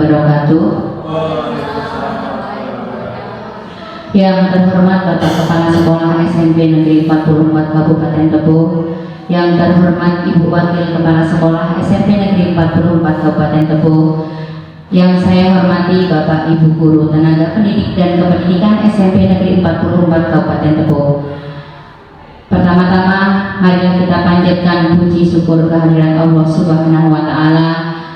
wabarakatuh. Yang terhormat Bapak Kepala Sekolah SMP Negeri 44 Kabupaten Tebo, yang terhormat Ibu Wakil Kepala Sekolah SMP Negeri 44 Kabupaten Tebo, yang saya hormati Bapak Ibu Guru Tenaga Pendidik dan Kependidikan SMP Negeri 44 Kabupaten Tebo. Pertama-tama, marilah kita panjatkan puji syukur kehadirat Allah Subhanahu wa Ta'ala,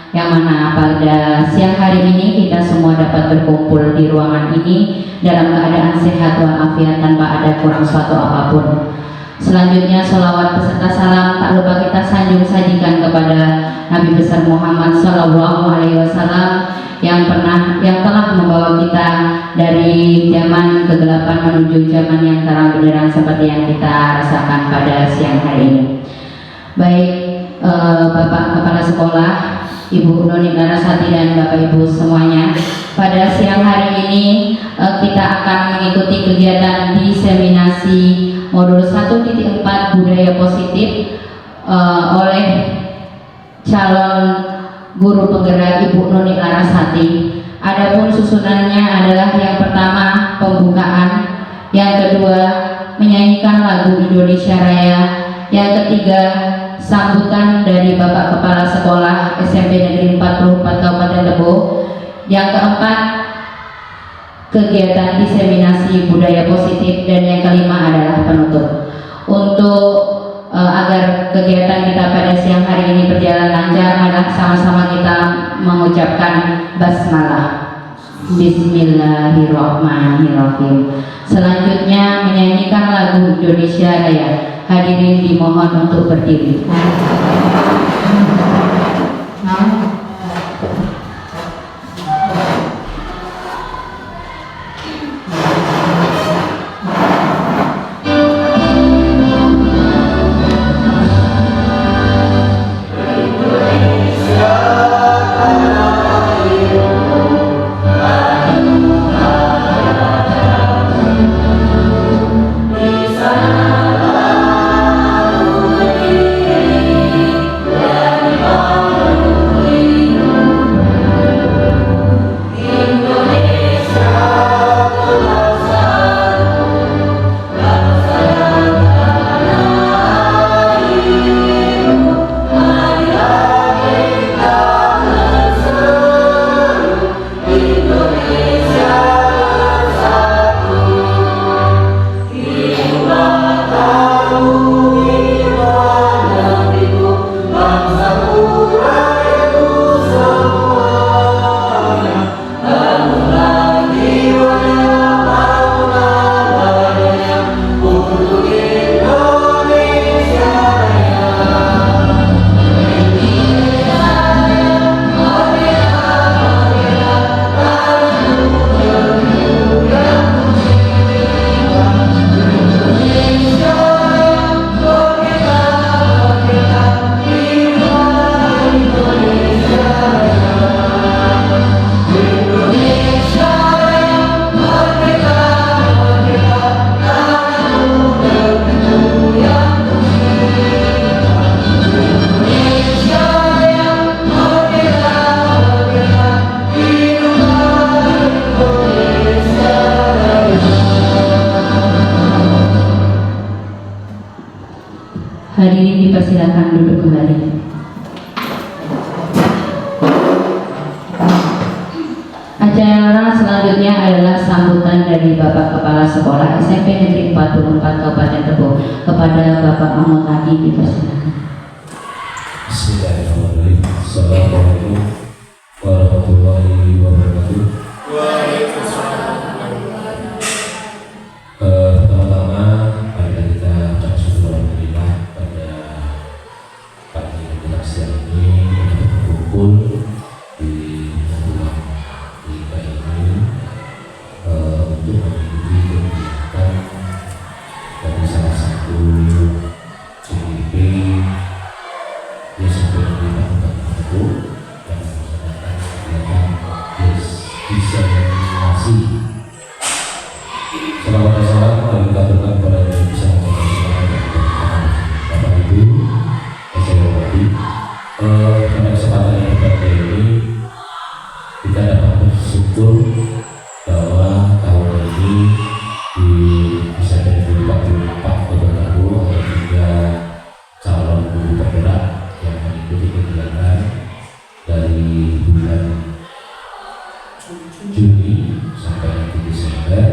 yang mana pada siang hari ini kita semua dapat berkumpul di ruangan ini dalam keadaan sehat walafiat tanpa ada kurang suatu apapun. Selanjutnya, sholawat beserta salam tak lupa kita sanjung sajikan kepada Nabi besar Muhammad SAW yang telah membawa kita dari zaman kegelapan menuju zaman yang terang benderang seperti yang kita rasakan pada siang hari ini. Baik, Bapak Kepala Sekolah, Ibu Noni Larasati dan Bapak Ibu semuanya, pada siang hari ini kita akan mengikuti kegiatan diseminasi modul 1.4 budaya positif oleh calon guru penggerak Ibu Noni Larasati. Adapun susunannya adalah yang pertama pembukaan, yang kedua menyanyikan lagu Indonesia Raya, yang ketiga sambutan dari Bapak Kepala Sekolah SMP Negeri 44 Kabupaten Tebo, yang keempat kegiatan diseminasi budaya positif, dan yang kelima adalah penutup. Untuk agar kegiatan kita pada siang hari ini berjalan lancar, mari sama-sama kita mengucapkan basmalah. Bismillahirrahmanirrahim. Selanjutnya menyanyikan lagu Indonesia Raya. Hadirin dimohon untuk berdiri. Hadirin dipersilakan duduk kembali. Acara selanjutnya adalah sambutan dari Bapak Kepala Sekolah SMP Negeri 44 Kabupaten Tebo. Kepada Bapak Mahmud Adi dipersilakan. Bismillahirrahmanirrahim. Assalamualaikum warahmatullahi wabarakatuh. Waalaikumsalam. Pertama-tama marilah kita ucap syukur alhamdulillah pada pagi menjelang siang ini kita berkumpul di ruang kita ini untuk mengikuti kegiatan dari salah satu CIP di SMP Negeri 44 Tebo yang melaksanakan kegiatan diseminasi. Selamat dan salam mari kita berikan kepada yang bisa Bapak Ibu saya hormati. Pada kesempatan yang berbahagia ini kita dari bulan Juni sampai nanti Desember.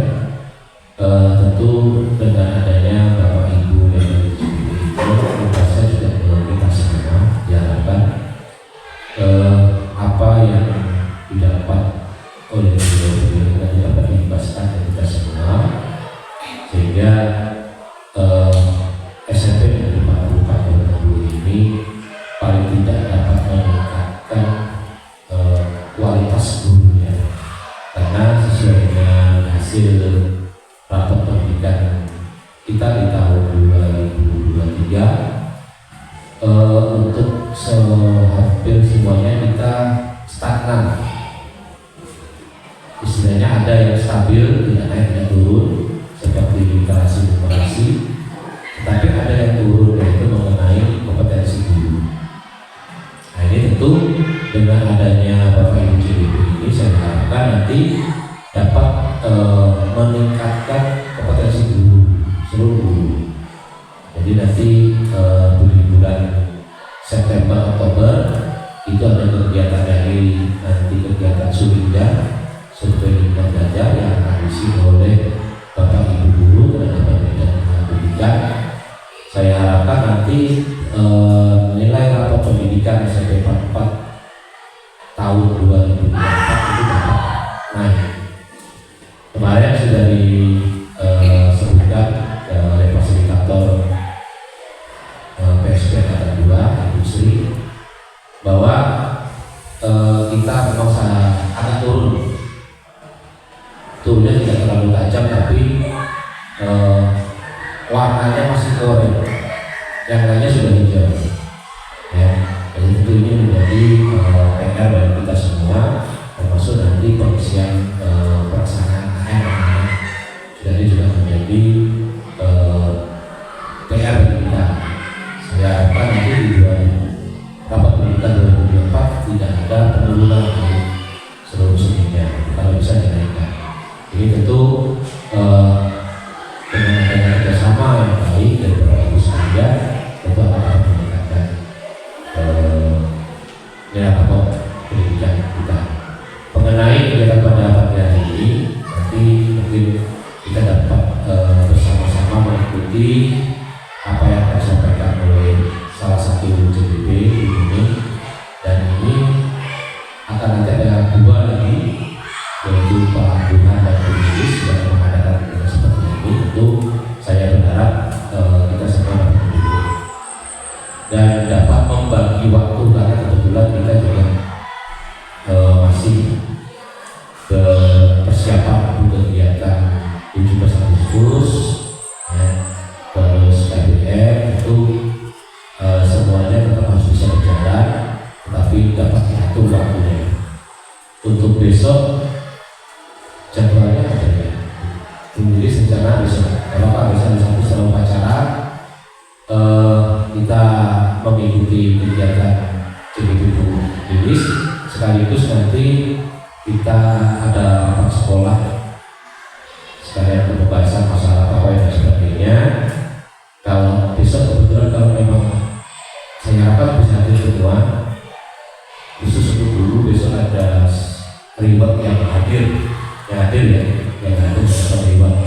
Tentu dengan adanya Bapak Ibu yang dari JBP itu, tugasnya juga kita semua diharapkan apa yang didapat oleh beliau dapat diimbaskan dari kita semua, sehingga SMP dari Pak Guru ini paling tidak dapat meningkatkan kualitas gurunya, karena sesuai dengan hasil rapat pendidikan kita di tahun 2023, untuk hampir semuanya kita stagnan. Istilahnya ada yang stabil, tidak naik tidak turun seperti literasi, tetapi ada yang turun, yaitu mengenai kompetensi guru. Nah, ini tentu dengan adanya Bapak Ibu JBP ini, saya harapkan nanti dapat meningkatkan kompetensi guru, seluruh guru. Jadi nanti di bulan September Oktober itu ada kegiatan dari nanti kegiatan Sulinda survei lingkungan belajar yang akan diisi oleh Bapak Ibu guru terhadap pendidikan. Saya harapkan nanti nilai rapor pendidikan SMP 44 tahun 2024 itu dapat naik. Kemarin sudah disebutkan oleh fasilitator PSP Kata 2 Ibu Sri bahwa kita memang agak turunnya tidak terlalu tajam, tapi warnanya masih oranye, yang lainnya sudah hijau. Ya, jadi tentu ini menjadi PR bagi kita semua, termasuk nanti pengisian pelaksanaan AN jadi juga menjadi PR bagi kita. Saya harapkan nanti di rapat pendidikan 2024 tidak ada penurunan dari seluruh seninya, kalau bisa dinaikkan. Ini tentu dengan adanya kerjasama yang baik dari Bapak Ibu sekalian, tentu akan meningkatkan nilai rapor pendidikan kita. Mengenai kegiatan pada pagi hari ini, nanti mungkin kita dapat bersama-sama mengikuti apa yang disampaikan oleh salah satu JBP ini, dan ini akan nanti ada 2 lagi, yaitu Pak Bunga dan Bu Iris yang mengadakan kegiatan seperti ini. Tentu saya berharap kita semua dapat mendukung dan dapat membagi waktu, karena kebetulan kita juga masih persiapan untuk kegiatan 17 Agustus, ya, terus KBR. Itu semuanya tetap harus bisa berjalan, tetapi dapat diatur waktunya. Untuk besok jadwalnya ada ya, sendiri rencana besok. Kalau Pak bisa disambut setelah upacara, kita mengikuti kegiatan JBP Iris, sekaligus nanti kita ada rapat sekolah sekalian pembahasan masalah pawai dan sebagainya. Kalau besok kebetulan, kalau memang saya harapkan bisa hadir semua, khusus untuk dulu besok ada reward yang hadir bersama reward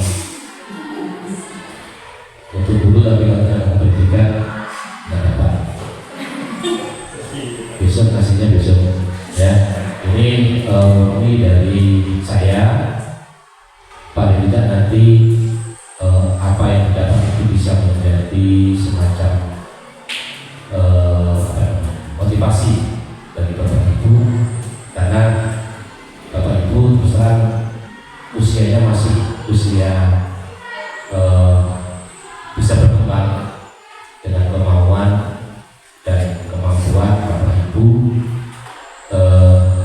untuk dulu, tapi kalau tidak pendidikan nggak dapat. Besok nasinya besok ya. Ini dari saya, paling tidak nanti apa yang dapat itu bisa menjadi semacam motivasi bagi Bapak Ibu, karena Bapak Ibu terus terang usianya masih usia bisa berkembang dengan kemauan dan kemampuan Bapak Ibu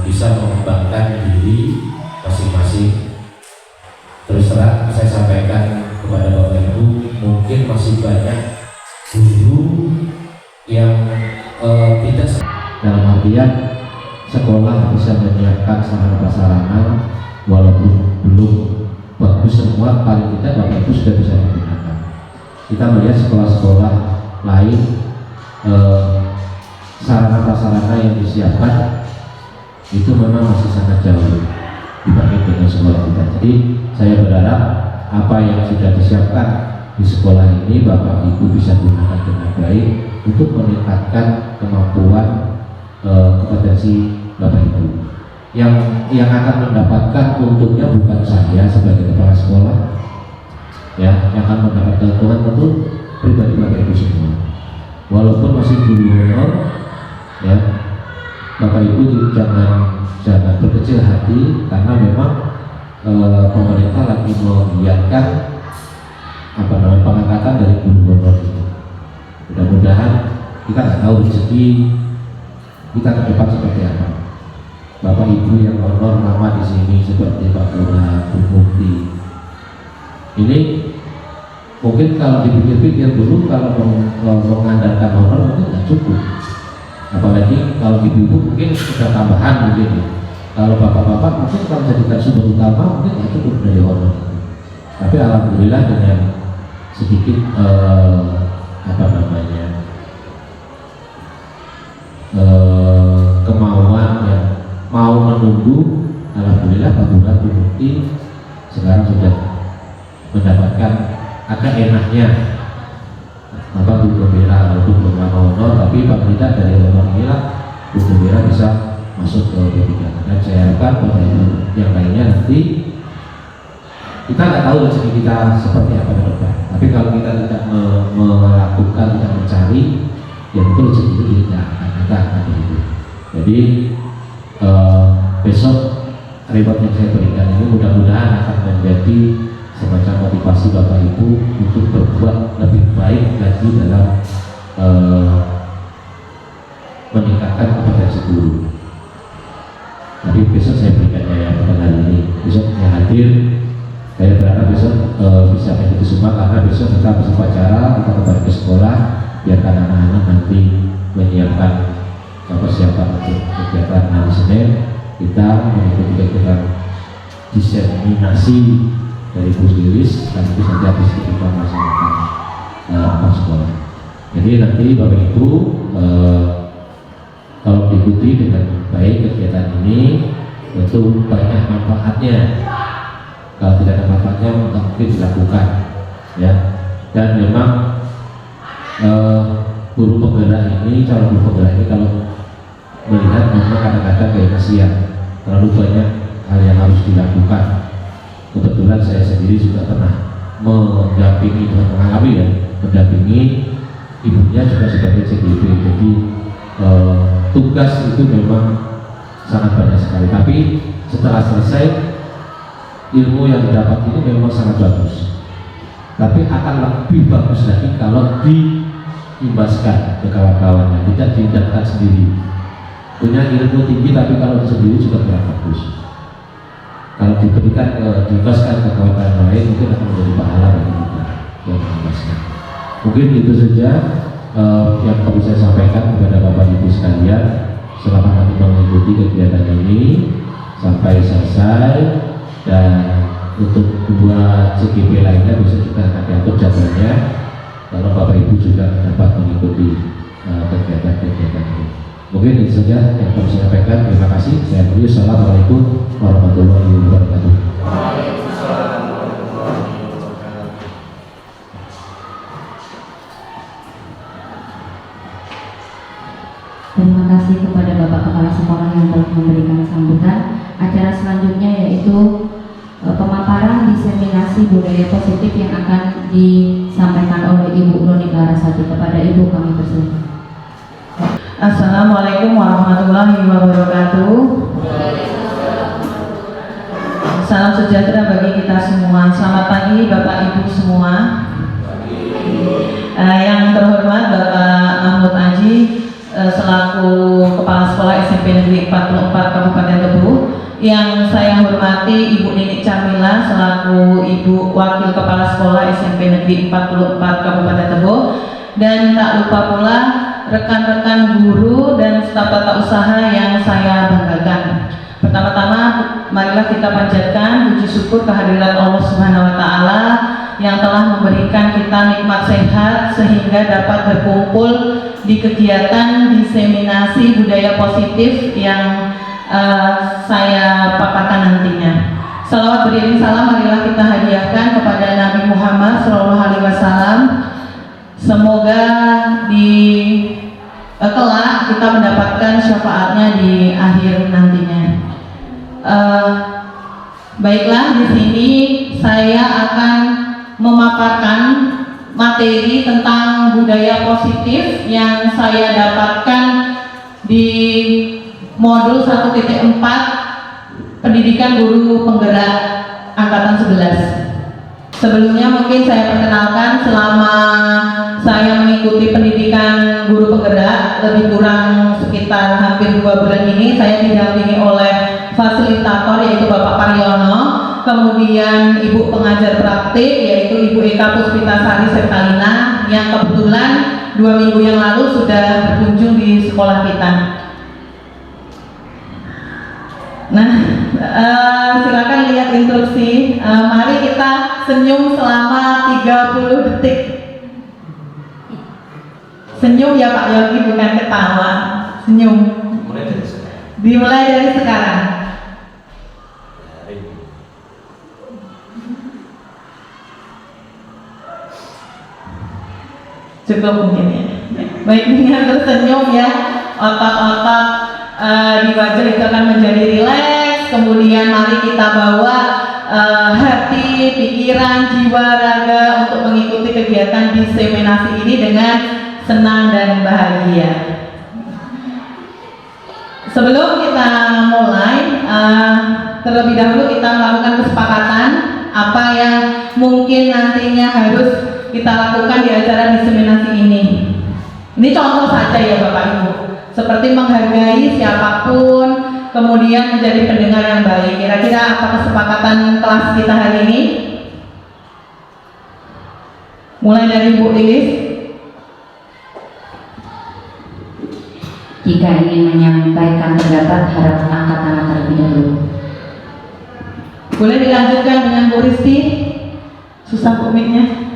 bisa mengembangkan diri masing-masing. Terus terang saya sampaikan kepada Bapak Ibu, mungkin masih banyak guru yang tidak, dalam artian sekolah bisa menyiapkan sarana-prasarana walaupun belum bagus semua, paling tidak Bapak Ibu sudah bisa menggunakan. Kita melihat sekolah-sekolah lain sarana-prasarana yang disiapkan itu memang masih sangat jauh dibanding dengan sekolah kita. Jadi saya berharap apa yang sudah disiapkan di sekolah ini Bapak Ibu bisa gunakan dengan baik untuk meningkatkan kemampuan kompetensi Bapak Ibu. Yang akan mendapatkan untungnya bukan saya sebagai kepala sekolah, ya, yang akan mendapatkan keuntungan tentu pribadi Bapak Ibu semua. Walaupun masih guru honor, ya, Bapak Ibu jangan berkecil hati karena memang pemerintah lagi menggiatkan pengangkatan dari guru honor itu. Mudah-mudahan kita nggak tahu rezeki kita ke depan seperti apa. Bapak Ibu yang honor nama di sini seperti Pak Lurah, Bu Mufti. Ini mungkin kalau dipikir-pikir dulu kalau mengandalkan honor mungkin nggak cukup. Apalagi kalau ibu-ibu mungkin sudah tambahan mungkin ya. Kalau bapak-bapak mungkin kalau jadikan sumber utama mungkin nggak cukup dari honor. Tapi alhamdulillah dengan sedikit kemauan yang mau menunggu, alhamdulillah Pak Lurah, Bu Mufti sekarang sudah mendapatkan agak enaknya Bu Gembira untuk beberapa honor, tapi Pak Lurah dari honor inilah Bu Gembira bisa masuk ke B3. Dan saya harapkan pada yang lainnya nanti kita nggak tahu rezeki kita seperti apa ke depan. Tapi kalau kita tidak melakukan, tidak mencari, ya betul rezeki itu tidak akan ada begitu. Jadi besok reward yang saya berikan ini mudah-mudahan akan menjadi semacam motivasi Bapak Ibu untuk berbuat lebih baik lagi dalam meningkatkan kompetensi guru. Tapi besok saya berikannya ya pada hari ini. Besok yang hadir, saya berharap besok bisa mengikuti semua karena besok kita berupacara, kita kembali ke sekolah, biarkan anak-anak nanti menyiapkan persiapan untuk kegiatan hari Senin. Kita mengikuti kegiatan diseminasi dari Bu Lilis dan itu saja habis kita melaksanakan rapat sekolah. Jadi nanti Bapak Ibu kalau diikuti dengan baik kegiatan ini tentu banyak manfaatnya. Kalau tidak ada manfaatnya mungkin dilakukan, ya. Dan memang guru penggerak ini, calon guru penggerak ini kalau melihat memang kadang-kadang kayak kasihan, terlalu banyak hal yang harus dilakukan. Kebetulan saya sendiri juga pernah mendampingi, mengalami ya, mendampingi ibunya juga sebagai CGP. Jadi tugas itu memang sangat banyak sekali. Tapi setelah selesai ilmu yang didapat ini memang sangat bagus. Tapi akan lebih bagus lagi kalau diimbaskan ke kawan-kawannya, tidak diindahkan sendiri. Punya ilmu tinggi tapi kalau sendiri juga kurang bagus. Kalau diberikan diimbaskan ke kawan-kawan lain mungkin akan menjadi pahala bagi kita yang mengimbaskan. Mungkin itu saja yang perlu saya sampaikan kepada Bapak Ibu sekalian. Selamat nanti mengikuti kegiatan ini sampai selesai, dan untuk dua CGP lainnya bisa kita akan diatur jadwalnya kalau Bapak Ibu juga dapat mengikuti kegiatan-kegiatan ini. Mungkin itu saja yang perlu saya sampaikan. Terima kasih. Saya beri. Assalamualaikum warahmatullahi wabarakatuh. Terima kasih kepada Bapak Kepala Sekolah yang telah memberikan sambutan. Acara selanjutnya yaitu pemaparan diseminasi budaya positif yang akan disampaikan oleh Ibu Noni Larasati. Kepada Ibu kami persilakan. Assalamualaikum warahmatullahi wabarakatuh. Salam sejahtera bagi kita semua. Selamat pagi Bapak Ibu semua. Yang terhormat Bapak Mahmud Aji selaku Kepala Sekolah SMP Negeri 44 Kabupaten Tebu. Yang saya hormati Ibu Ninik Camila selaku Ibu Wakil Kepala Sekolah SMP Negeri 44 Kabupaten Tebu. Dan tak lupa pula rekan-rekan guru dan staf tata usaha yang saya banggakan. Pertama-tama marilah kita panjatkan puji syukur kehadiran Allah Subhanahu wa taala yang telah memberikan kita nikmat sehat sehingga dapat berkumpul di kegiatan diseminasi budaya positif yang saya paparkan nantinya. Salawat beriring salam marilah kita hadiahkan kepada Nabi Muhammad SAW. Semoga di kelak kita mendapatkan syafaatnya di akhir nantinya. Baiklah, di sini saya akan memaparkan materi tentang budaya positif yang saya dapatkan di modul 1.4 Pendidikan Guru Penggerak Angkatan 11. Sebelumnya mungkin saya perkenalkan, selama saya mengikuti pendidikan guru penggerak lebih kurang sekitar hampir 2 bulan ini, saya didampingi oleh fasilitator yaitu Bapak Paryono, kemudian Ibu pengajar praktik yaitu Ibu Eka Puspitasari Septalina yang kebetulan 2 minggu yang lalu sudah berkunjung di sekolah kita. Nah, silakan lihat instruksi. Mari kita senyum selama 30 detik. Senyum ya Pak Yogi, bukan ketawa. Senyum. Dimulai dari sekarang. Cukup mungkin ya. Baik, dengan tersenyum ya, otot-otot di wajah itu akan menjadi rileks. Kemudian mari kita bawa hati, pikiran, jiwa, raga untuk mengikuti kegiatan diseminasi ini dengan senang dan bahagia. Sebelum kita mulai, terlebih dahulu kita melakukan kesepakatan apa yang mungkin nantinya harus kita lakukan di acara diseminasi ini. Ini contoh saja ya Bapak Ibu, seperti menghargai siapapun, kemudian menjadi pendengar yang baik. Kira-kira apa kesepakatan kelas kita hari ini? Mulai dari Bu Lilis. Jika ingin menyampaikan pendapat, harap angkat tangan terlebih dahulu. Boleh dilanjutkan dengan Bu Risti? Susah komiknya.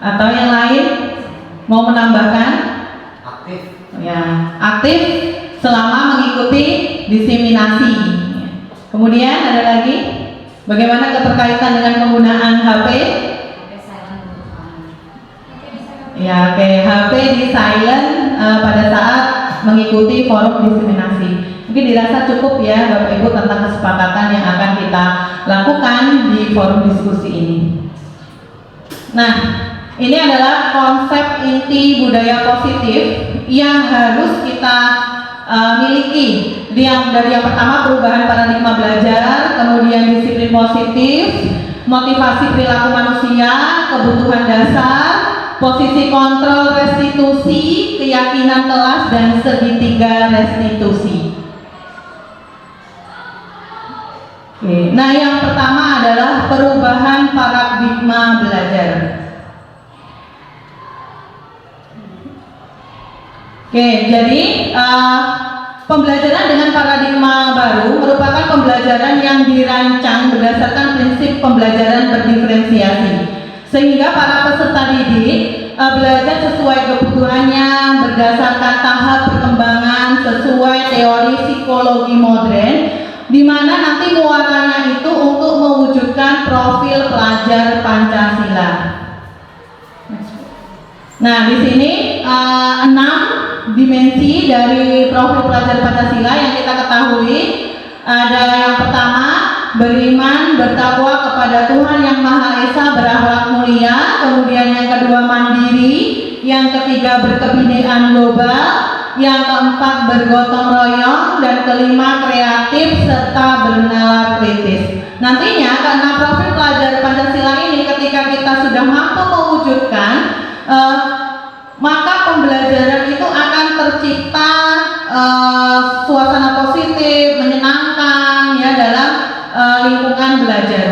Atau yang lain mau menambahkan? Aktif. Ya, aktif selama mengikuti diseminasi. Kemudian ada lagi, bagaimana keterkaitan dengan penggunaan HP? Ya, oke, HP di silent pada saat mengikuti forum diseminasi. Mungkin dirasa cukup ya Bapak Ibu tentang kesepakatan yang akan kita lakukan di forum diskusi ini. Nah, ini adalah konsep inti budaya positif yang harus kita miliki. Dari yang pertama, perubahan paradigma belajar, kemudian disiplin positif, motivasi perilaku manusia, kebutuhan dasar, posisi kontrol restitusi, keyakinan kelas, dan segitiga restitusi. Oke. Nah, yang pertama adalah perubahan paradigma belajar. Oke, jadi pembelajaran dengan paradigma baru merupakan pembelajaran yang dirancang berdasarkan prinsip pembelajaran berdiferensiasi, sehingga para peserta didik belajar sesuai kebutuhannya berdasarkan tahap perkembangan sesuai teori psikologi modern, di mana nanti muaranya itu untuk mewujudkan profil pelajar Pancasila. Nah, di sini 6 dimensi dari profil pelajar Pancasila yang kita ketahui. Ada yang pertama, beriman, bertakwa kepada Tuhan Yang Maha Esa, berakhlak mulia. Kemudian yang kedua, mandiri. Yang ketiga, berkebinekaan global. Yang keempat, bergotong royong. Dan kelima, kreatif serta bernalar kritis. Nantinya karena profil pelajar Pancasila ini ketika kita sudah mampu mewujudkan, maka pembelajaran itu akan tercipta suasana positif, menyenangkan ya dalam lingkungan belajar.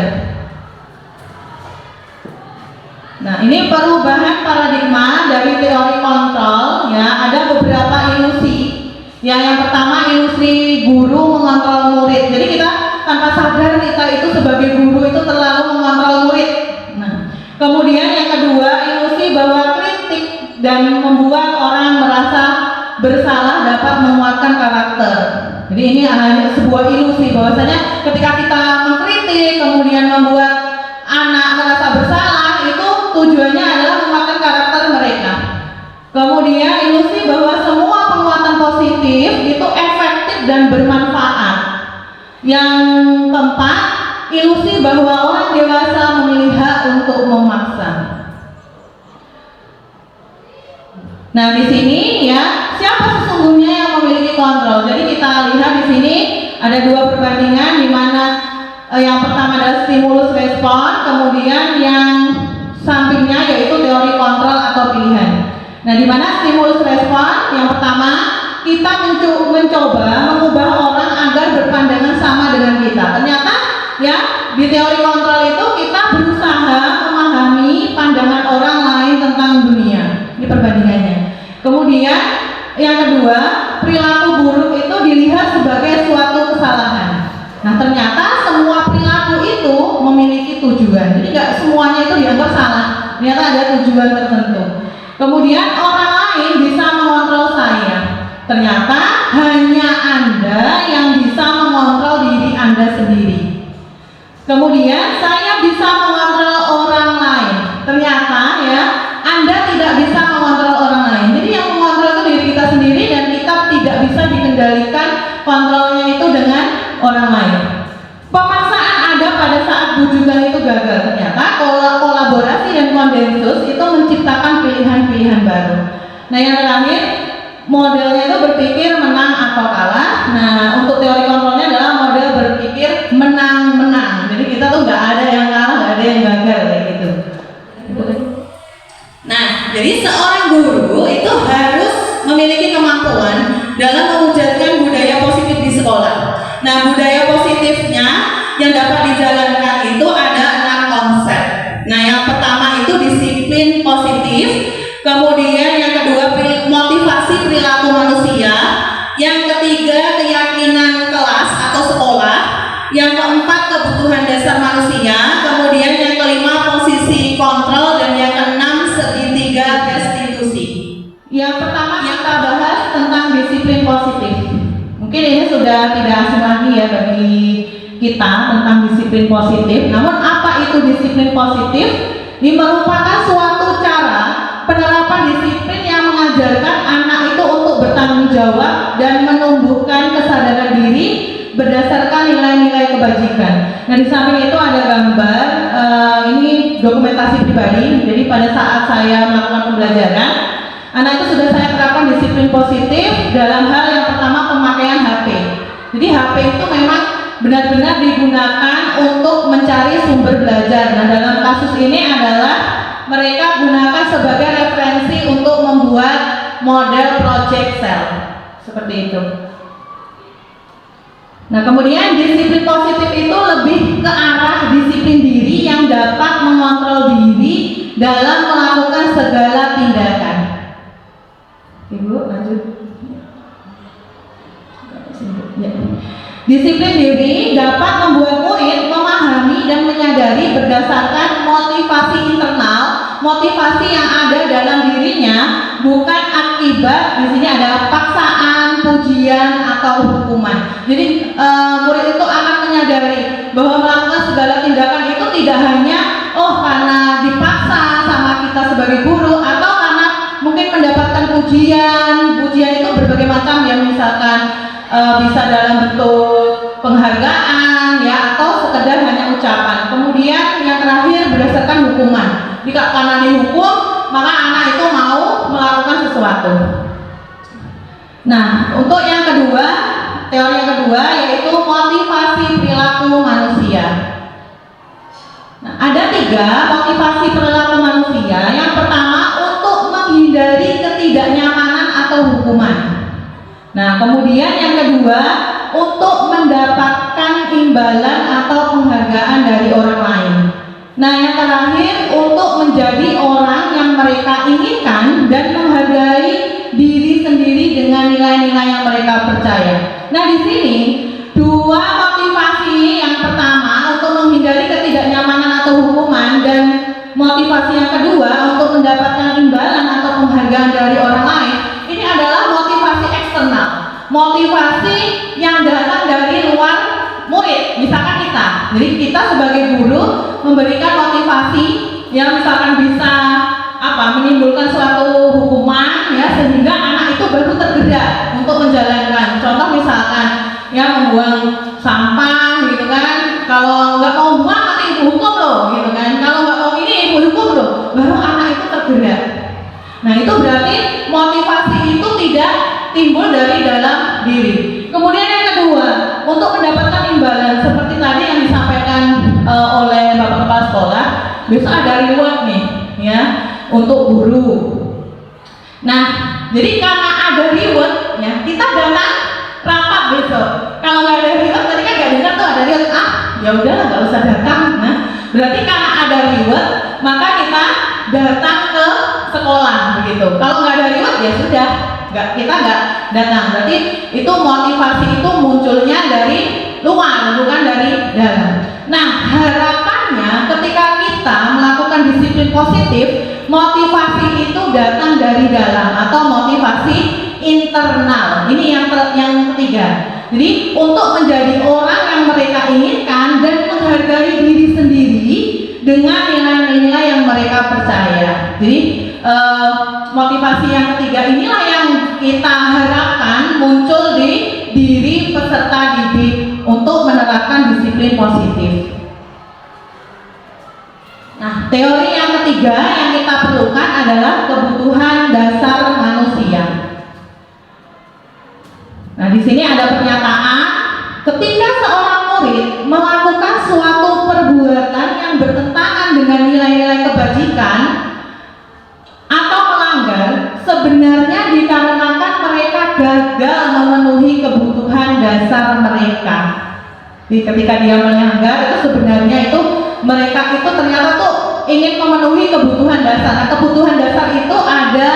Nah, ini perubahan paradigma dari teori kontrol ya, ada beberapa ilusi. Ya, yang pertama ilusi guru mengontrol murid. Jadi kita tanpa sadar kita itu sebagai guru itu terlalu mengontrol murid. Nah, kemudian yang kedua ilusi bahwa kritik dan membuat orang merasa bersalah dapat menguatkan karakter. Jadi ini hanya sebuah ilusi bahwasanya ketika kita mengkritik kemudian membuat anak merasa bersalah, itu tujuannya adalah menguatkan karakter mereka. Kemudian ilusi bahwa semua penguatan positif itu efektif dan bermanfaat. Yang keempat, ilusi bahwa orang dewasa memilih hak untuk memaksa. Nah, di sini ya, siapa sesungguhnya yang memiliki kontrol? Jadi kita lihat di sini ada dua perbandingan, di mana yang pertama adalah stimulus respon, kemudian yang sampingnya yaitu teori kontrol atau pilihan. Nah, di mana stimulus respon yang pertama, kita mencoba mengubah orang agar berpandangan sama dengan kita. Ternyata ya, di teori kontrol itu kita berusaha memahami pandangan orang lain tentang dunia. Ini perbandingannya. Kemudian yang kedua, perilaku buruk itu dilihat sebagai suatu kesalahan. Nah, ternyata semua perilaku itu memiliki tujuan. Jadi nggak semuanya itu dianggap salah. Ternyata ada tujuan tertentu. Kemudian orang lain bisa mengontrol saya. Ternyata hanya Anda yang bisa mengontrol diri Anda sendiri. Kemudian saya bisa mengontrol orang lain. Ternyata ya, Anda tidak bisa mengontrol orang lain. Jadi yang mengontrol itu diri kita sendiri, dan kita tidak bisa dikendalikan kontrolnya itu dengan orang lain. Pemaksaan ada pada saat bujukan itu gagal. Ternyata kolaborasi dan konsensus itu menciptakan pilihan-pilihan baru. Nah, yang terakhir, modelnya itu berpikir menang atau kalah. Nah, untuk teori kontrolnya adalah model berpikir menang-menang. Jadi kita tuh nggak ada yang kalah, nggak ada yang gagal kayak gitu. Nah, jadi seorang guru itu harus memiliki kemampuan dalam mewujudkan budaya positif di sekolah. Nah, budaya positifnya yang dapat dijalankan itu ada 6 konsep. Nah, yang pertama itu disiplin positif, kemudian yang kedua motivasi perilaku manusia, yang ketiga keyakinan kelas atau sekolah, yang keempat kebutuhan dasar manusia, kemudian yang kelima posisi kontrol, dan yang keenam segitiga restitusi. Yang pertama kita bahas tentang disiplin positif. Mungkin ini sudah tidak asing lagi ya bagi kita tentang disiplin positif. Namun apa itu disiplin positif? Ini merupakan suatu cara penerapan disiplin yang mengajarkan anak itu untuk bertanggung jawab dan menumbuhkan kesadaran diri berdasarkan nilai-nilai kebajikan. Nah, di samping itu ada gambar, ini dokumentasi pribadi. Jadi pada saat saya melakukan pembelajaran, anak itu sudah saya terapkan disiplin positif dalam hal yang pertama pemakaian HP. Jadi HP itu memang benar-benar digunakan untuk mencari sumber belajar. Nah, dalam kasus ini adalah mereka gunakan sebagai referensi untuk membuat model project cell seperti itu. Nah, kemudian disiplin positif itu lebih ke arah disiplin diri yang dapat mengontrol diri dalam melakukan segala tindakan. Ibu lanjut. Ya. Disiplin diri dapat membuat murid memahami dan menyadari berdasarkan motivasi internal, motivasi yang ada dalam dirinya, bukan akibat. Di sini ada paksaan, pujian atau hukuman. Jadi murid itu akan menyadari bahwa melakukan segala tindakan itu tidak hanya karena dipaksa sama kita sebagai guru, atau karena mungkin mendapatkan pujian. Pujian itu berbagai macam ya, misalkan bisa dalam bentuk penghargaan ya, atau sekedar hanya ucapan. Kemudian yang terakhir berdasarkan hukuman. Jika karena dihukum, maka anak itu mau melakukan sesuatu. Nah, untuk yang kedua, teori yang kedua yaitu motivasi perilaku manusia. Nah, ada 3 motivasi perilaku manusia. Yang pertama, untuk menghindari ketidaknyamanan atau hukuman. Nah, kemudian yang kedua, untuk mendapatkan imbalan atau penghargaan dari orang lain. Nah, yang terakhir, untuk menjadi orang yang mereka inginkan dan menghargai diri sendiri dengan nilai-nilai yang mereka percaya. Nah, di sini 2 motivasi. Yang pertama untuk menghindari ketidaknyamanan atau hukuman, dan motivasi yang kedua untuk mendapatkan imbalan atau penghargaan dari orang lain. Ini adalah motivasi motivasi yang datang dari luar murid, misalkan kita. Jadi kita sebagai guru memberikan motivasi yang misalkan bisa menimbulkan suatu hukuman ya, sehingga anak itu baru tergerak untuk menjalankan. Contoh misalkan ya membuang sampah gitu kan, kalau nggak mau buang nanti ibu hukum loh gitu kan, kalau nggak mau ini ibu hukum loh, baru anak itu tergerak. Nah itu berarti motivasi itu tidak timbul dari dalam diri. Kemudian yang kedua, untuk mendapatkan imbalan seperti tadi yang disampaikan oleh Bapak Kepala Sekolah, besok ada reward nih ya untuk guru. Nah, jadi karena ada reward ya, kita datang rapat besok. Kalau nggak ada reward, tadi kan nggak dengar tuh ada reward, ya udahlah nggak usah datang. Nah, berarti karena ada reward, maka kita datang ke sekolah begitu. Kalau nggak ada reward ya sudah, kita nggak datang. Berarti itu motivasi itu munculnya dari luar, bukan dari dalam. Nah, harapannya ketika kita melakukan disiplin positif, motivasi itu datang dari dalam atau motivasi internal. Ini yang ketiga. Jadi untuk menjadi orang yang mereka inginkan dan menghargai diri sendiri dengan nilai-nilai yang mereka percaya. Jadi motivasi yang ketiga inilah yang kita harapkan muncul di diri peserta didik untuk menerapkan disiplin positif. Nah, teori yang ketiga yang kita perlukan adalah kebutuhan dasar manusia. Nah, di sini ada pernyataan, ketika seorang murid melakukan suatu perbuatan yang bertentangan dengan nilai-nilai kebajikan atau melanggar, sebenarnya dikarenakan mereka gagal memenuhi kebutuhan dasar mereka. Jadi ketika dia melanggar itu sebenarnya itu mereka itu ternyata tuh ingin memenuhi kebutuhan dasar. Nah, kebutuhan dasar itu ada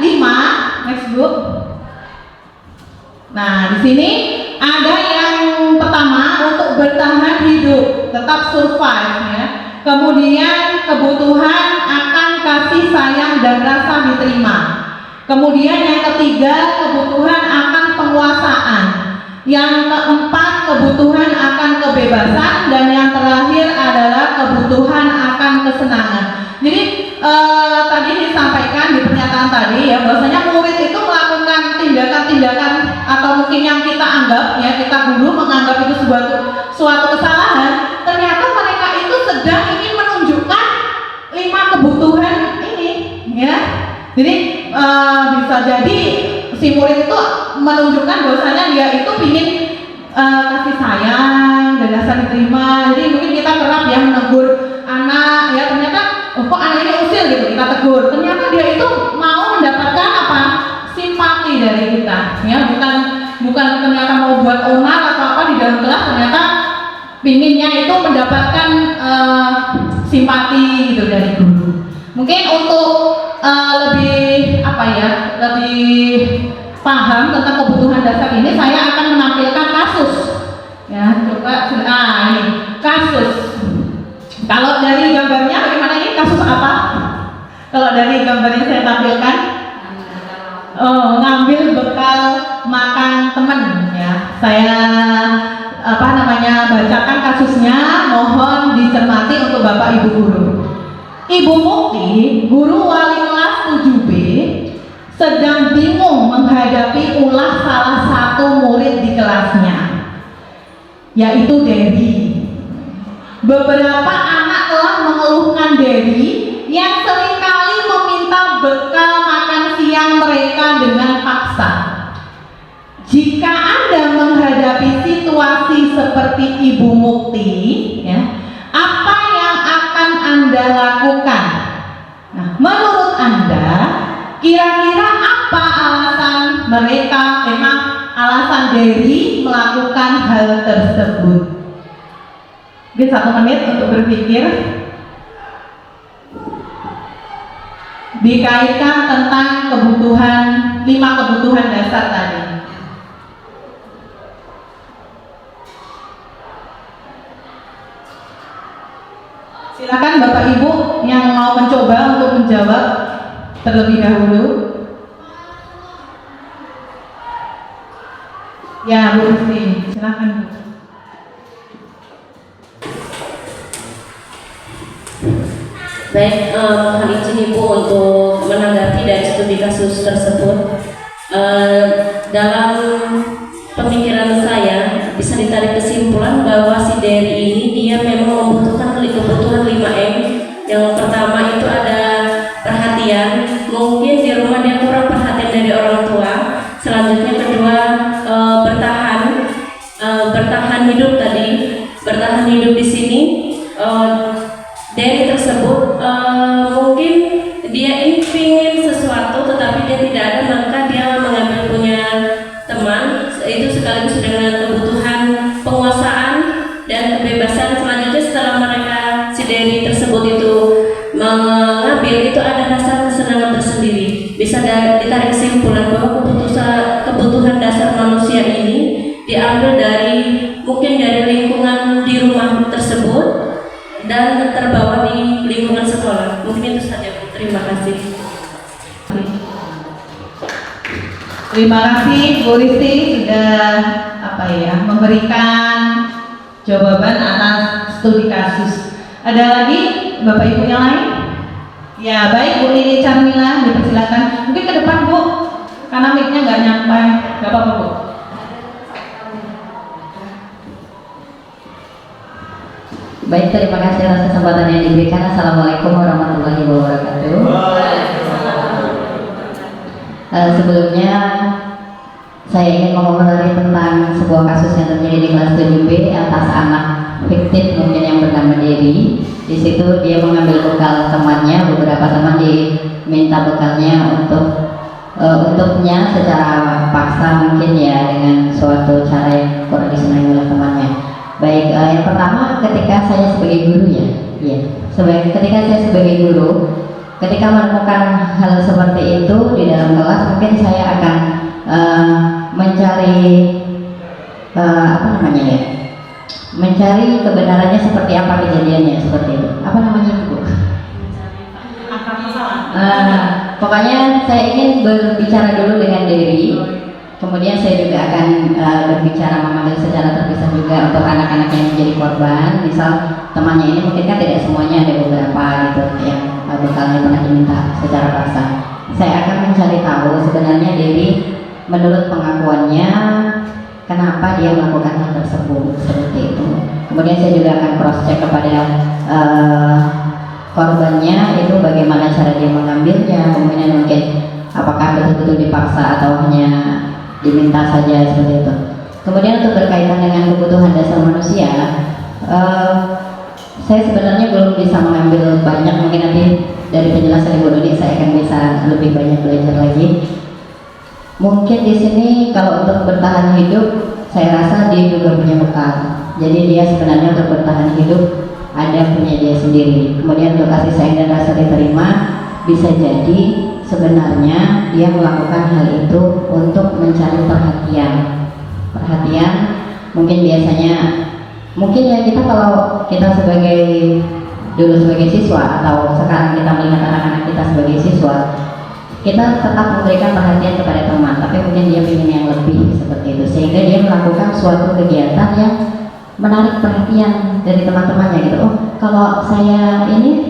5. Next Bu. Nah, di sini ada yang pertama untuk bertahan hidup, tetap survive ya. Kemudian kebutuhan akan kasih sayang dan rasa diterima. Kemudian yang ketiga kebutuhan akan penguasaan. Yang keempat kebutuhan akan kebebasan, dan yang terakhir adalah kebutuhan akan kesenangan. Jadi tadi disampaikan di pernyataan tadi ya, bahwasanya murid itu melakukan tindakan-tindakan atau mungkin yang kita anggap ya, kita dulu menganggap itu suatu kesalahan, ternyata mereka itu sedang ingin menunjukkan 5 kebutuhan ini ya. Jadi bisa jadi si murid itu menunjukkan bahwasanya dia itu ingin kasih sayang dan rasa diterima. Jadi mungkin kita kerap ya menegur anak ya, ternyata kok anak ini usil gitu, kita tegur. Ternyata dia itu mau mendapatkan apa? Simpati dari kita ya, bukan ternyata mau buat onar atau apa di dalam kelas, ternyata pinginnya itu mendapatkan simpati gitu dari guru. Mungkin untuk lebih paham tentang kebutuhan dasar ini, saya akan menampilkan kasus ya. Coba ini kasus. Kalau dari gambarnya bagaimana, ini kasus apa? Kalau dari gambarnya saya tampilkan, ngambil bekal makan teman ya. Saya bacakan kasusnya, mohon dicermati untuk Bapak Ibu guru. Ibu Mukti, guru wali kelas 7B, sedang bingung menghadapi ulah salah satu murid di kelasnya, yaitu Dery. Beberapa anak telah mengeluhkan Dery yang seringkali meminta bekal makan siang mereka dengan paksa. Jika Anda menghadapi situasi seperti Ibu Mukti, ya, apa yang akan Anda lakukan? Nah, menurut Anda, kira-kira apa alasan alasan Dery melakukan hal tersebut? Mungkin 1 menit untuk berpikir. Dikaitkan tentang 5 kebutuhan dasar tadi. Silakan Bapak Ibu yang mau mencoba untuk menjawab terlebih dahulu. Ya, Bu Risti, silakan Bu. Baik, mohon izin Ibu untuk menanggapi dari studi kasus tersebut. Dalam pemikiran saya bisa ditarik kesimpulan bahwa si Dery ini dia memang membutuhkan kebutuhan 5M. Yang pertama itu ada perhatian, mungkin di rumah dia kurang perhatian dari orang tua. Selanjutnya kedua, bertahan hidup tadi, bertahan hidup di sini. Dari tersebut mungkin dia ingin sesuatu tetapi dia tidak ada, maka dia mengambil punya teman itu sekaligus dengan kebutuhan penguasaan dan kebebasan. Selanjutnya setelah mereka si Dery tersebut itu mengambil, itu ada rasa kesenangan tersendiri. Bisa ditarik kesimpulan bahwa kebutuhan dasar manusia ini diambil dari mungkin dari lingkungan di rumah tersebut dan terbawa di lingkungan sekolah. Mungkin itu saja, Bu. Terima kasih. Terima kasih Bu Risti sudah memberikan jawaban atas studi kasus. Ada lagi Bapak Ibu yang lain? Ya, baik Bu Nini Carmila, dipersilakan. Mungkin ke depan Bu, karena mic-nya nggak nyampe. Nggak apa-apa Bu. Baik, terima kasih atas kesempatan yang diberikan. Assalamualaikum warahmatullahi wabarakatuh. Sebelumnya saya ingin mengomentari tentang sebuah kasus yang terjadi di kelas 7B atas anak fiktif mungkin yang bernama Dery. Di situ dia mengambil bekal temannya, beberapa teman diminta bekalnya untuknya secara paksa mungkin ya, dengan suatu cara yang kurang disenangi oleh temannya. Baik, yang pertama ketika saya sebagai guru ketika saya sebagai guru, ketika menemukan hal seperti itu di dalam kelas, mungkin saya akan mencari mencari kebenarannya seperti apa kejadiannya seperti itu. Apa namanya Bu? Pokoknya saya ingin berbicara dulu dengan Dery. Kemudian saya juga akan berbicara memanggil secara terpisah juga untuk anak-anak yang menjadi korban. Misal temannya ini mungkin kan tidak semuanya, ada beberapa gitu yang bekalnya pernah diminta secara paksa. Saya akan mencari tahu sebenarnya Dery menurut pengakuannya kenapa dia melakukan hal tersebut seperti itu. Kemudian saya juga akan cross check kepada korbannya itu bagaimana cara dia mengambilnya, kemudian mungkin apakah betul-betul dipaksa atau hanya diminta saja seperti itu. Kemudian untuk berkaitan dengan kebutuhan dasar manusia, saya sebenarnya belum bisa mengambil banyak, mungkin nanti dari penjelasan Ibu Dodi saya akan bisa lebih banyak belajar lagi. Mungkin di sini kalau untuk bertahan hidup, saya rasa dia juga punya bekal. Jadi dia sebenarnya untuk bertahan hidup ada punya dia sendiri. Kemudian untuk kasih sayang dan rasa diterima, bisa jadi sebenarnya dia melakukan hal itu untuk mencari perhatian mungkin biasanya mungkin ya kita kalau kita dulu sebagai siswa atau sekarang kita melihat anak-anak kita sebagai siswa, kita tetap memberikan perhatian kepada teman, tapi mungkin dia ingin yang lebih seperti itu, sehingga dia melakukan suatu kegiatan yang menarik perhatian dari teman-temannya gitu. Oh, kalau saya ini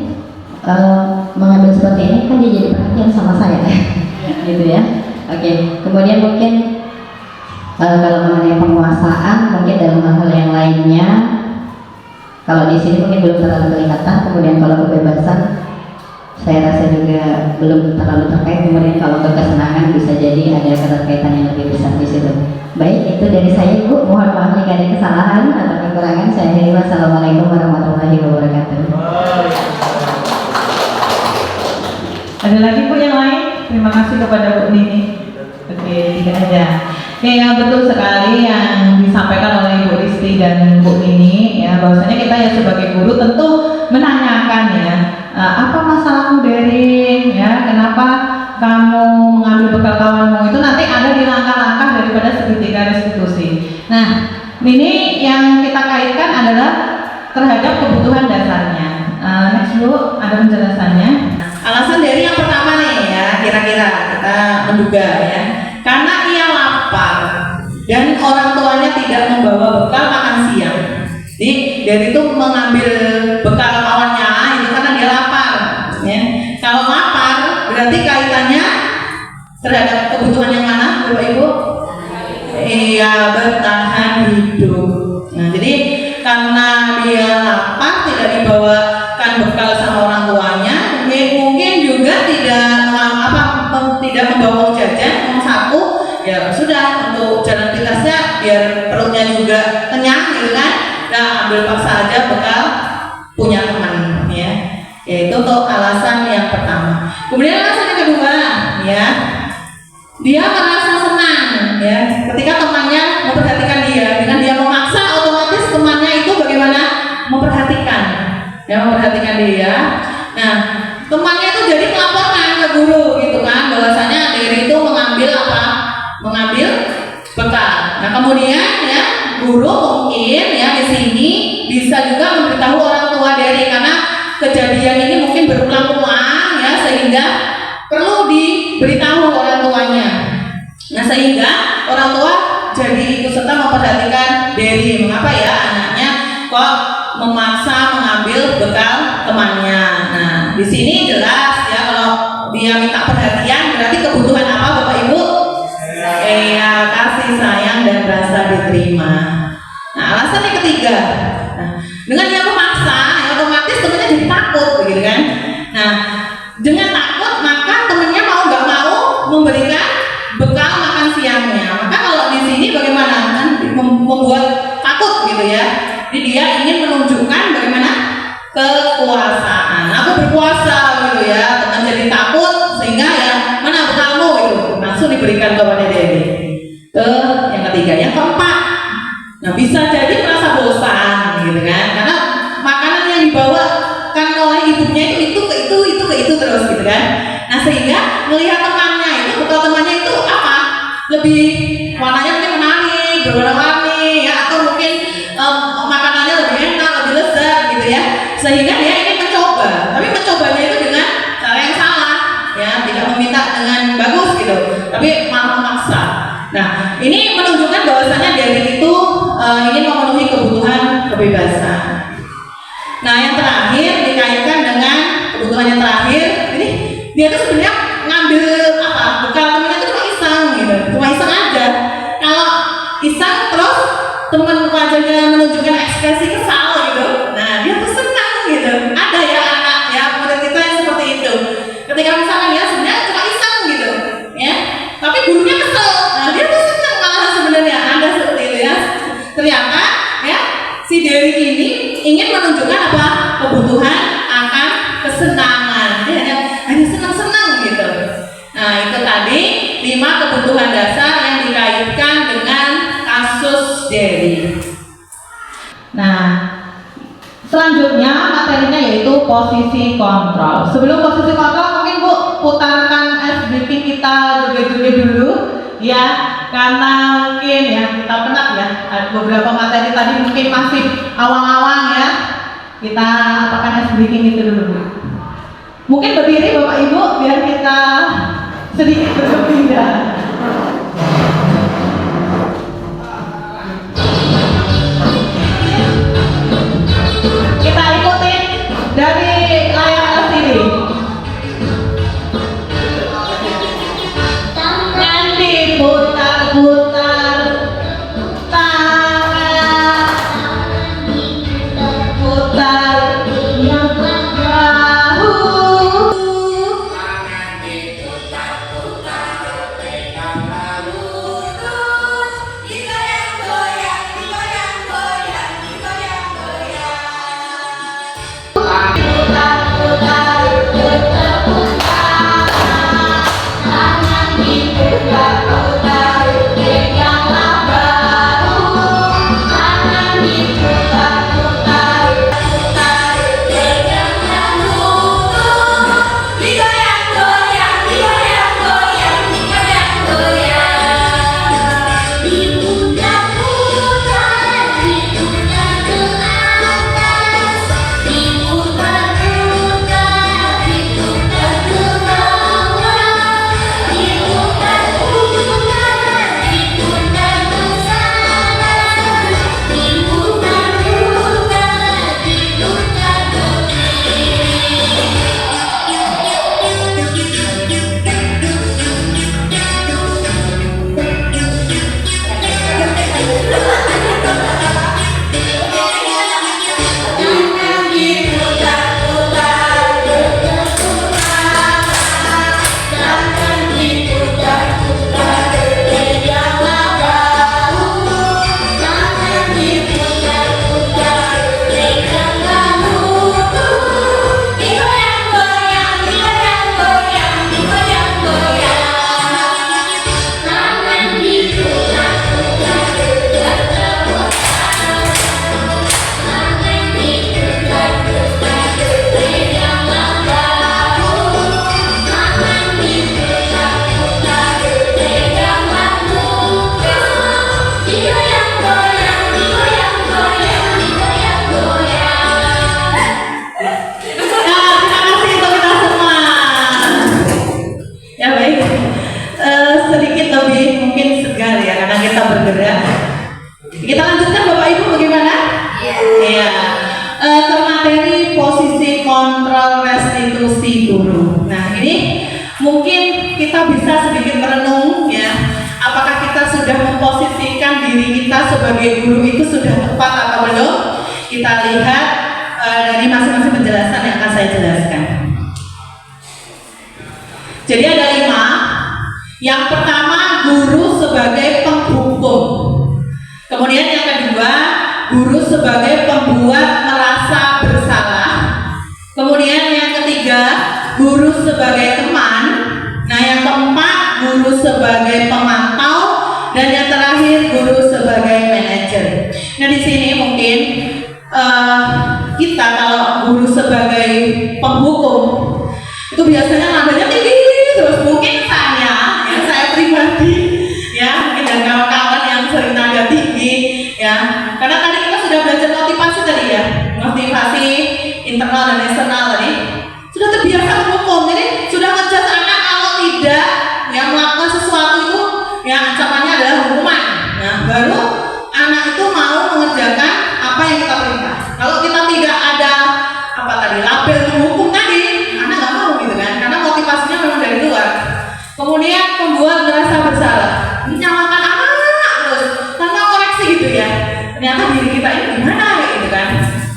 mengambil seperti ini kan dia jadi perhatian sama saya gitu ya. Oke. Kemudian mungkin kalau mengenai penguasaan mungkin dalam hal yang lainnya, kalau di sini mungkin belum terlalu kelihatan. Kemudian kalau kebebasan saya rasa juga belum terlalu terkait. Kemudian kalau kesenangan bisa jadi ada keterkaitan yang lebih besar di situ. Baik, itu dari saya Bu. Mohon maaf jika ada kesalahan atau kekurangan. Saya akhiri. Wassalamualaikum warahmatullahi wabarakatuh. Ada lagi Bu yang lain? Terima kasih kepada Bu Nini. Oke, tidak ada. Oke, yang betul sekali yang disampaikan oleh Ibu Risti dan Bu Nini ya, bahwasanya kita ya sebagai guru tentu menanyakan ya, apa masalahmu Dery ya, kenapa kamu mengambil bekal kawanmu, itu nanti ada di langkah-langkah daripada segitiga restitusi. Nah, ini yang kita kaitkan adalah terhadap kebutuhan dasarnya. Next Bu, ada penjelasannya. Alasan Dery yang pertama nih ya, kira-kira kita menduga ya, karena ia lapar dan orang tuanya tidak membawa bekal makan siang. Jadi dari itu mengambil bekal kawannya itu karena dia lapar. Ya. Kalau lapar berarti kaitannya terhadap kebutuhan yang mana, Bapak Ibu? Iya, bertahan hidup. Nah, jadi karena dia lapar tidak dibawakan bekal sama orang tuanya, mungkin juga tidak membawa uang jajan, uang saku, ya sudah untuk jalan pintasnya biar perutnya juga kenyang gitu kan. Nah, ambil paksa aja bekal punya teman ya. Yaitu untuk alasan yang pertama. Kemudian alasan yang kedua ya. Dia merasa senang ya ketika temannya memperhatikan dia. Dengan dia memaksa, otomatis temannya itu bagaimana? Memperhatikan dia. Nah, temannya itu jadi melaporkan ke guru gitu kan, bahwasanya Dery itu mengambil bekal. Nah, kemudian ya guru mungkin ya di sini bisa juga memberitahu orang tua Dery karena kejadian ini mungkin berulang-ulang ya, sehingga perlu diberitahu orang tuanya. Nah, sehingga orang tua jadi ikut serta memperhatikan Dery. Mengapa ya anaknya kok memaksa mengambil bekal temannya? Nah, di sini jelas ya kalau dia minta perhatian berarti kebutuhan apa, Bapak Ibu? Ya, kasih sayang dan rasa diterima. Nah, alasan yang ketiga, dengan dia memaksa, ya otomatis temannya jadi takut, begitu kan? Nah, dengan takut maka temannya mau nggak mau memberikan bekal makan siangnya. Maka kalau di sini bagaimana kan membuat takut gitu ya. Jadi dia ingin menunjukkan bagaimana kekuasaan. Aku berkuasa gitu ya. Teman jadi takut sehingga ya mana bekalmu gitu langsung diberikan kepada Dery. Yang ketiga, yang keempat. Nah, bisa jadi merasa bosan gitu kan. Karena makanan yang dibawakan oleh ibunya itu terus gitu kan. Nah, sehingga melihat temannya itu, bekal temannya itu apa? Lebih warnanya mungkin menarik, berwarna-warni ya, atau mungkin makanannya lebih enak, lebih lezat gitu ya. Sehingga dia ingin mencoba. Tapi mencobanya itu dengan cara yang salah ya, tidak meminta dengan bagus gitu, tapi malah memaksa. Nah, ini menunjukkan bahwasanya Dery itu ingin memenuhi kebutuhan kebebasan. Nah, yang terakhir dikaitkan dengan kebutuhan yang terakhir, ini dia tuh sebenarnya ngambil apa? Bekal temennya itu cuma iseng gitu, cuma iseng aja. Kalau iseng terus teman wajahnya menunjukkan ekspresi kesal gitu, nah dia tuh senang gitu. Ada ya anak ya murid kita yang seperti itu. Ketika misalnya dia sebenarnya cuma iseng gitu, ya, tapi gurunya kesel, nah dia tuh senang malah sebenarnya. Ada seperti itu ya. Ternyata ya si Dery ini ingin menunjukkan apa? Kebutuhan akan kesenangan. Dia hanya senang-senang gitu. Nah, itu tadi 5 kebutuhan dasar yang dikaitkan dengan kasus Dery. Nah, selanjutnya materinya yaitu posisi kontrol. Sebelum posisi kontrol mungkin Bu putarkan SBP kita joget-joget dulu ya, karena mungkin ya kita penat ya, beberapa materi tadi mungkin masih awang-awang ya. Kita apakan SBP itu dulu Bu. Mungkin berdiri Bapak Ibu biar kita sedikit berpindah. Kita ikutin dari layar LCD. Tangan diputar-putar, tangan diputar-putar, bahu tangan diputar-putar. lebih mungkin segar ya karena kita bergerak. Kita lanjutkan Bapak Ibu bagaimana? Iya. Ke materi posisi kontrol restitusi guru. Nah ini mungkin kita bisa sedikit merenung ya. Apakah kita sudah memposisikan diri kita sebagai guru itu sudah tepat atau belum? Kita lihat dari masing-masing penjelasan yang akan saya jelaskan. Jadi ada 5. Yang pertama, guru sebagai penghukum. Kemudian yang kedua, guru sebagai pembuat merasa bersalah. Kemudian yang ketiga, guru sebagai teman. Nah, yang keempat, guru sebagai pemantau. Dan yang terakhir, guru sebagai manajer. Nah, di sini mungkin kita kalau guru sebagai penghukum itu biasanya nadanya tinggi terus. Mungkin saya pribadi ya, mungkin dan kawan-kawan yang sering nada tinggi ya, karena tadi kita sudah belajar motivasi tadi ya, motivasi internal dan eksternal tadi, sudah terbiasa menghukum. Jadi sudah ngejudge anak kalau tidak yang melakukan sesuatu itu ya ancamannya adalah hukuman. Nah baru anak itu mau mengerjakan apa yang kita perintah. Kalau kita tidak ada apa tadi label menghukum tadi, anak nggak mau gitu kan, karena motivasinya memang dari luar. Kemudian membuat merasa bersalah, menyalahkan anak terus tanpa koreksi gitu ya. Ternyata diri kita ini gimana gitu kan.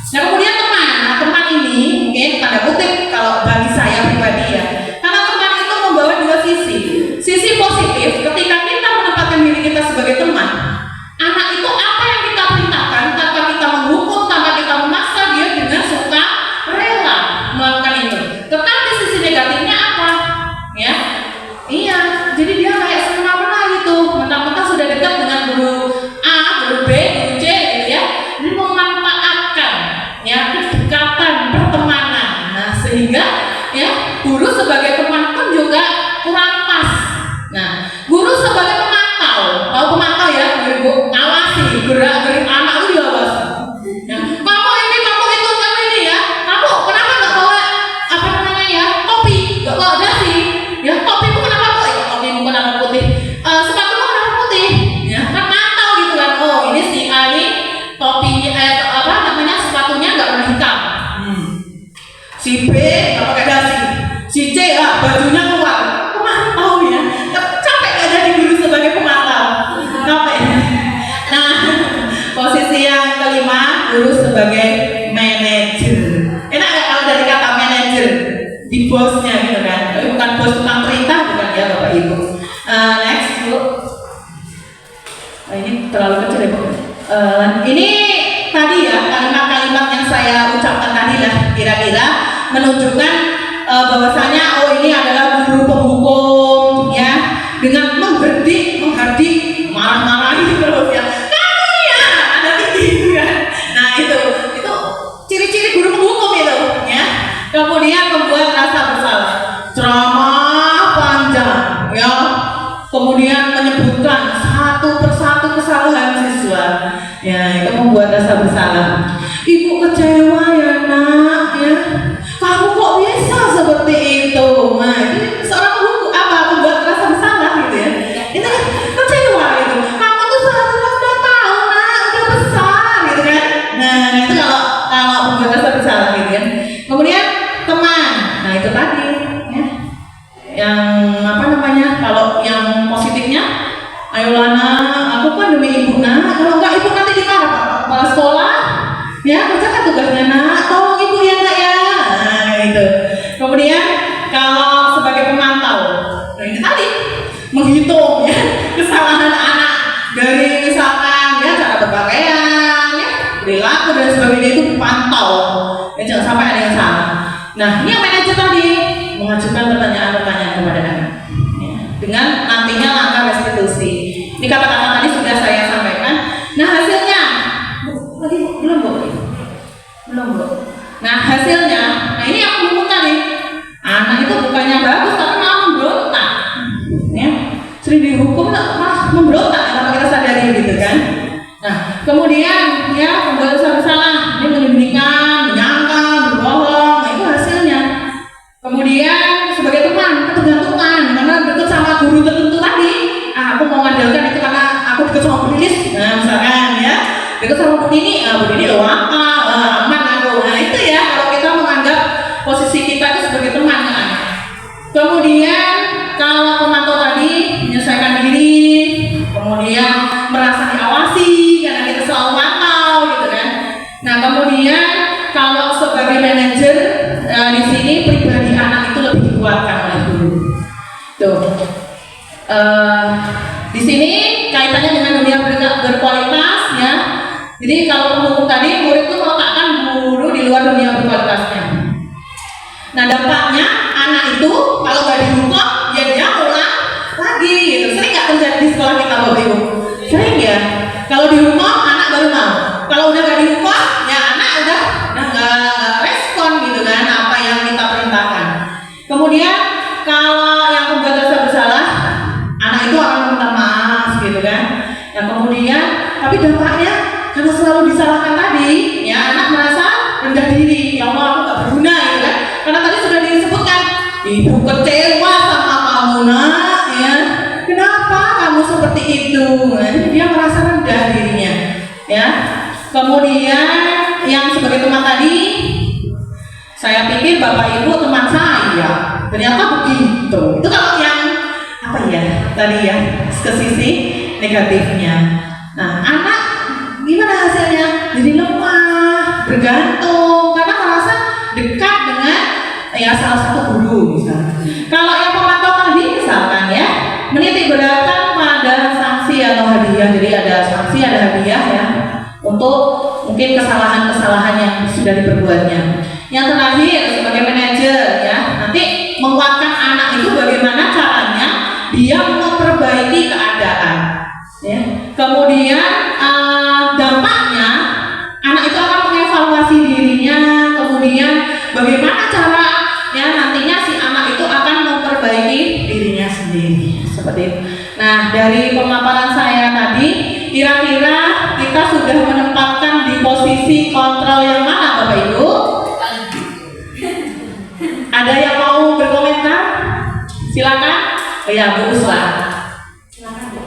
Nah kemudian teman, teman ini mungkin tanda kutip kalau bagi saya pribadi ya, karena teman itu membawa dua sisi. Sisi positif ketika kita menempatkan diri kita sebagai teman, anak itu apa yang kita perintahkan tanpa kita menghukum, tanpa kita memaksa, dia dengan suka rela melakukan itu. Tetapi sisi negatifnya apa? Ya, iya, jadi dia kayak semena-mena gitu, mentang-mentang sudah dekat dengan guru A, guru B, guru C gitu ya, dia memanfaatkan ya kedekatan pertemanan. Nah sehingga ya guru sebagai teman pun juga kurang pas. Nah guru sebagai pemantau, kalau pemantau ya, guru ngawasi gerak-gerik anak itu diawasi. Ya, kamu ini, kamu itu, kamu ini ya, kamu kenapa nggak bawa apa namanya ya kopi, nggak bawa dasi? Ya topimu kenapa putih? Topimu kenapa putih? Sepatumu kenapa putih? Ya kan mantau gitu kan. Oh ini si A ini topi apa namanya sepatunya nggak warna hitam. Si B nggak pakai dasi. Si C bajunya keluar. Pemantau ya. Capek nggak jadi guru sebagai pemantau? Capek. Nah posisi yang kelima, guru sebagai manajer. Enak nggak kalau dari kata manajer? Di bosnya gitu kan, tapi bukan bos tukang perintah, bukan ya Bapak Ibu. Next Bu. Ini terlalu kecil ya Bu. Ini tadi ya kalimat-kalimat yang saya ucapkan tadi lah kira-kira menunjukkan bahwasanya oh ini adalah guru penghukum ya, dengan menghardik, marah-marahi terus ya. Kamu ya ada tinggi kan. Nah itu ciri-ciri guru penghukum itu ya. Kemudian membuat rasa bersalah, ceramah panjang ya, kemudian menyebutkan satu persatu kesalahan siswa ya, itu membuat rasa bersalah. Ibu kecewa ya nak ya, kamu kok bisa seperti itu. Nah ini seorang guru membuat rasa bersalah gitu ya, itu kecewa gitu. Kamu tuh seharusnya udah tahu nak, udah besar gitu kan. Nah itu kalau membuat rasa bersalah gitu kan. Kemudian teman, nah itu tadi ya, yang apa namanya, kalau yang positifnya ayo Lana, aku kan demi ibu nak, kalau enggak ibu nanti dimarah Pak kepala sekolah ya, kerjakan tugasnya nak, tolong ibu ya nak ya. Nah itu. Kemudian kalau sebagai pemantau, nah ini tadi menghitung ya kesalahan anak, dari misalkan ya cara berpakaian ya, perilaku dan sebagainya, itu dipantau ya, jangan sampai ada yang salah. Nah, ini yang manajer tadi mengajukan pertanyaan-pertanyaan kepada anak ya, dengan nantinya langkah restitusi. Ini kata-kata tadi sudah saya sampaikan. Nah, hasilnya belum Bu. Nah, hasilnya, nah ini yang hukum tadi. Anak itu bukannya bagus tapi malah memberontak. Ya, sering dihukum malah memberontak tanpa kita sadari gitu kan. Nah, kemudian ya membuat salah, dia menyembunyikan, menyangka, berbohong. Nah, itu hasilnya. Kemudian sebagai teman, ketergantungan karena dekat sama guru tertentu tadi. aku mau mengandalkan itu karena aku deket sama Bu Lilis, nah misalkan ya, deket sama Bu Nini, Bu Nini loh apa, aman aku. Nah itu ya, kalau kita menganggap posisi kita itu sebagai teman ke anak. Kemudian kalau pemantau tadi menyesuaikan diri, kemudian merasa diawasi karena kita selalu mantau gitu kan. Nah kemudian kalau sebagai manajer di sini pribadi anak itu lebih dikuatkan oleh guru. Tuh, di sini kaitannya dengan dunia berkualitas ya. Jadi kalau penghukum tadi murid itu meletakkan guru di luar dunia berkualitasnya. Nah dampaknya anak itu kalau nggak dihukum ya dia ulang lagi gitu. Sering nggak terjadi di sekolah kita Bapak Ibu? Sering ya. Kalau dihukum anak baru mau. Kalau udah nggak dihukum ya anak udah nggak respon gitu kan apa yang kita perintahkan. Kemudian kalau yang membuat rasa bersalah, anak itu akan minta maaf gitu kan. Nah kemudian tapi dampaknya karena selalu disalahkan tadi, ya anak merasa rendah diri. Ya Allah aku nggak berguna gitu kan. Karena tadi sudah disebutkan, ibu kecewa sama kamu nak, ya. Kenapa kamu seperti itu? Nah, dia merasa rendah dirinya, ya. Kemudian yang sebagai teman tadi, saya pikir bapak ibu teman saya, ternyata begitu. Itu kalau yang apa ya tadi ya ke sisi negatifnya. Nah anak gimana hasilnya? Jadi lemah, bergantung karena merasa dekat dengan ya salah satu guru misalnya. Kalau yang pemantau tadi misalkan ya menitik beratkan pada sanksi atau hadiah. Jadi ada sanksi, ada hadiah ya untuk mungkin kesalahan-kesalahan yang sudah diperbuatnya. Yang terakhir sebagai manajer ya nanti menguatkan anak itu bagaimana caranya dia memperbaiki keadaan. Ya. Kemudian dampaknya anak itu akan mengevaluasi dirinya. Kemudian bagaimana cara ya nantinya si anak itu akan memperbaiki dirinya sendiri seperti itu. Nah dari pemaparan saya tadi kira-kira kita sudah menempatkan di posisi kontrol yang mana Bapak Ibu? Ada yang mau berkomentar? Silakan. Oh ya Bu Usla. Silakan Bu.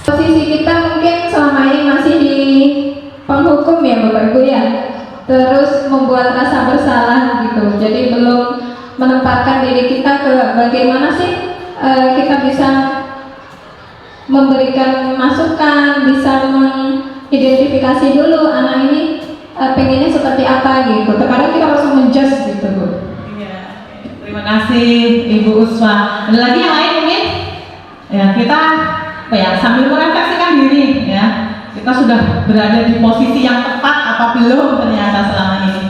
Posisi kita mungkin selama ini masih di penghukum ya Bapak Ibu ya, terus membuat rasa bersalah gitu. Jadi belum menempatkan diri kita ke bagaimana sih kita bisa memberikan masukan, bisa mengidentifikasi dulu anak ini pengennya seperti apa gitu. Terkadang kita langsung menjudge gitu Bu. Iya. Terima kasih Ibu Uswa. Ada lagi yang lain mungkin? Ya kita sambil merefleksikan diri ya. Kita sudah berada di posisi yang tepat apa belum ternyata selama ini.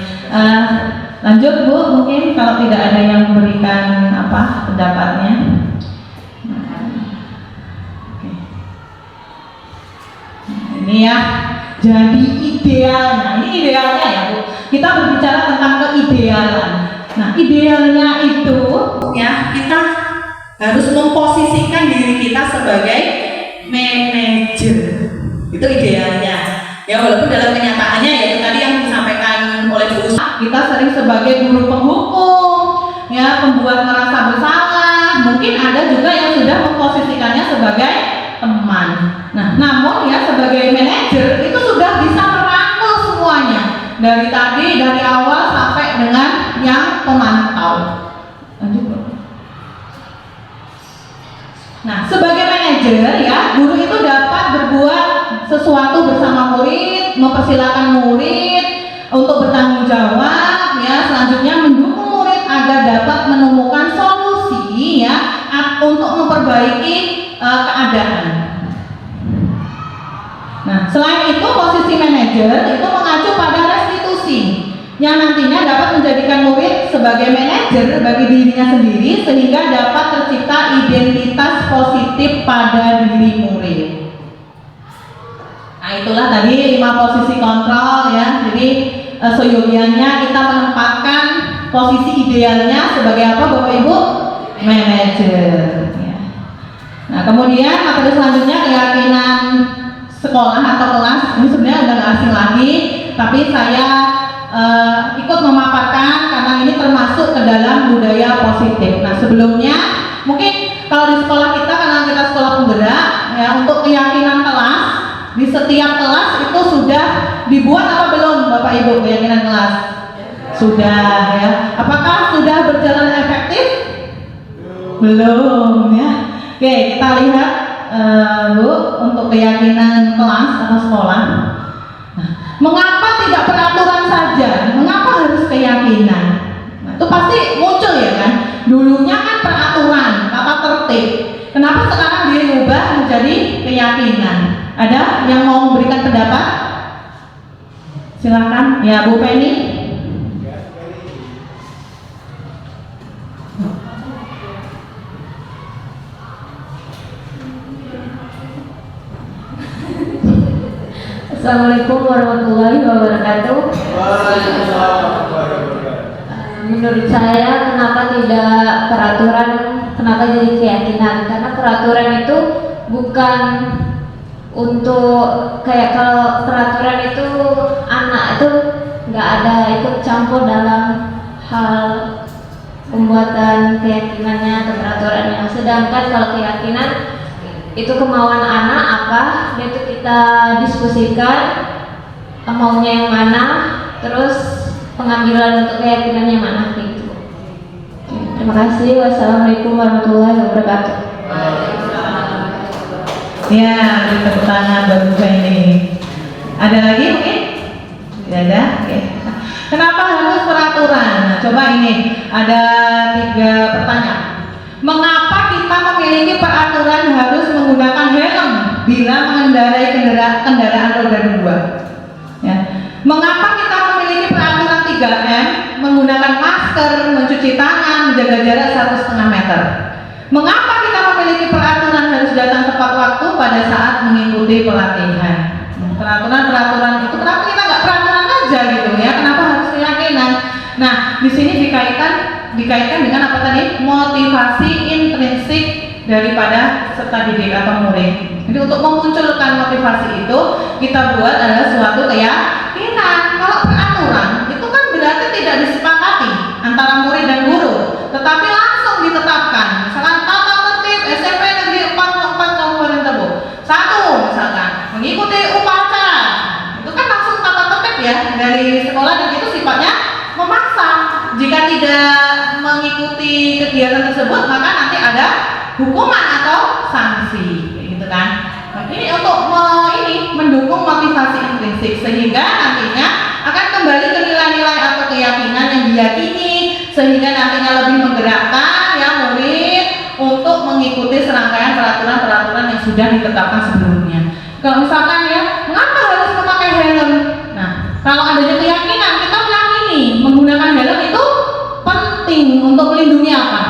Lanjut Bu, mungkin kalau tidak ada yang memberikan pendapatnya. Ini ya, jadi idealnya, ini idealnya ya Bu. Kita berbicara tentang keidealan. Nah, idealnya itu ya kita harus memposisikan diri kita sebagai manajer. Itu idealnya. Ya walaupun dalam kenyataannya ya itu tadi yang disampaikan oleh Bu Usma, kita sering sebagai guru penghukum, ya pembuat merasa bersalah. Mungkin ada juga yang sudah memposisikannya sebagai teman. Nah, namun ya sebagai manajer itu sudah bisa merangkul semuanya dari awal sampai dengan yang pemantau. Lanjut. Nah, sebagai manajer ya, guru itu dapat berbuat sesuatu bersama murid, mempersilahkan murid untuk bertanggung jawab ya, selanjutnya mendukung murid agar dapat menemukan solusi ya untuk memperbaiki keadaan. Nah, selain itu posisi manajer itu mengacu pada restitusi yang nantinya dapat menjadikan murid sebagai manajer bagi dirinya sendiri sehingga dapat tercipta identitas positif pada diri murid. Nah, itulah tadi 5 posisi kontrol ya. Jadi seyogianya kita menempatkan posisi idealnya sebagai apa Bapak Ibu? Manajer ya. Nah, kemudian materi selanjutnya keyakinan sekolah atau kelas. Ini sebenarnya udah nggak asing lagi, tapi saya ikut memaparkan karena ini termasuk ke dalam budaya positif. Nah, sebelumnya mungkin kalau di sekolah kita, karena kita sekolah penggerak ya, untuk keyakinan kelas di setiap kelas itu sudah dibuat apa belum Bapak Ibu keyakinan kelas? Sudah ya. Apakah sudah berjalan efektif? Belum ya. Oke, kita lihat Bu untuk keyakinan kelas atau sekolah. Nah, mengapa tidak peraturan saja? Mengapa harus keyakinan? Nah, itu pasti muncul ya kan. Dulunya kan peraturan, tata tertib. Kenapa sekarang diubah menjadi keyakinan? Ada yang mau memberikan pendapat? Silakan ya Bu Penny. Assalamualaikum warahmatullahi wabarakatuh. Menurut saya kenapa tidak peraturan, kenapa jadi keyakinan? Karena peraturan itu bukan untuk kayak, kalau peraturan itu anak itu nggak ada ikut campur dalam hal pembuatan keyakinannya atau peraturannya. Sedangkan kalau keyakinan itu kemauan anak apa, itu kita diskusikan maunya yang mana, terus pengambilan untuk keyakinannya mana gitu. Terima kasih. Wassalamualaikum warahmatullahi wabarakatuh. Ya, tepuk tangan buat Bu ini. Ada lagi mungkin? Tidak ada? Oke. Kenapa harus peraturan? Nah, coba ini ada 3 pertanyaan. Mengapa kita memiliki peraturan harus menggunakan helm bila mengendarai kendaraan roda 2? Ya. Mengapa kita memiliki peraturan 3M, menggunakan masker, mencuci tangan, menjaga jarak 1,5 meter? Mengapa kita memiliki peraturan harus datang tepat waktu pada saat mengikuti pelatihan? Peraturan-peraturan itu, kenapa kita nggak peraturan aja gitu ya? Kenapa harus keyakinan? Nah, di sini dikaitkan dengan apa tadi? Motivasi intrinsik daripada peserta didik atau murid. Jadi untuk memunculkan motivasi itu kita buat adalah suatu keyakinan. Kalau peraturan itu kan berarti tidak disepakati antara murid dan guru, tetapi langsung ditetapkan. Misalkan tata tertib SMP Negeri 44 Kabupaten Tebo 1 misalkan mengikuti upacara, itu kan langsung tata tertib ya dari sekolah, dan itu sifatnya memaksa. Jika tidak mengikuti kegiatan tersebut maka nanti ada hukuman atau sanksi, gitu kan. Nah, ini untuk mendukung motivasi intrinsik sehingga nantinya akan kembali ke nilai-nilai atau keyakinan yang diyakini, sehingga nantinya lebih menggerakkan ya murid untuk mengikuti serangkaian peraturan-peraturan yang sudah ditetapkan sebelumnya. Kalau misalkan ya, mengapa harus memakai helm? Nah, kalau adanya keyakinan, kita meyakini menggunakan helm itu penting untuk melindungi apa?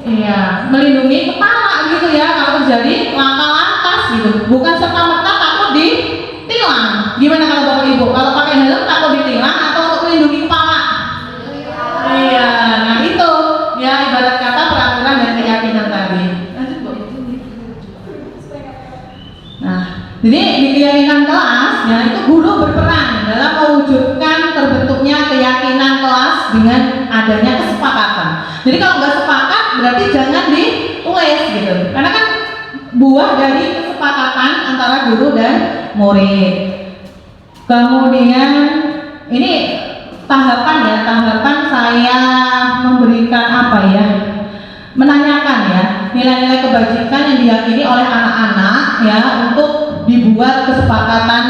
Iya, melindungi kepala gitu ya kalau terjadi laka lantas gitu. Bukan serta-merta takut ditilang. Gimana kalau Bapak Ibu? Kalau pakai helm takut ditilang atau untuk melindungi kepala? Iya, nah itu ya ibarat kata peraturan dan keyakinan tadi. Nah, jadi di keyakinan kelas ya itu guru berperan dalam mewujudkan terbentuknya keyakinan kelas dengan adanya kesepakatan. Jadi kalau nggak sepakat berarti jangan ditulis gitu, karena kan buah dari kesepakatan antara guru dan murid. Kemudian ini tahapan saya memberikan apa ya, menanyakan ya nilai-nilai kebajikan yang diyakini oleh anak-anak ya untuk dibuat kesepakatan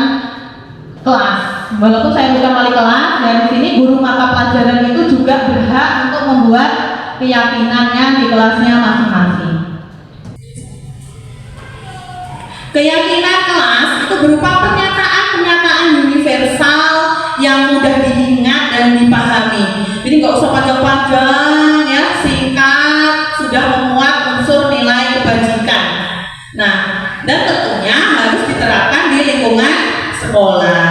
kelas. Walaupun saya bukan wali kelas, dan di sini guru mata pelajaran itu juga berhak untuk membuat keyakinannya di kelasnya masing-masing. Keyakinan kelas itu berupa pernyataan-pernyataan universal yang mudah diingat dan dipahami. Jadi nggak usah panjang-panjang ya, singkat, sudah memuat unsur nilai kebajikan. Nah, dan tentunya harus diterapkan di lingkungan sekolah.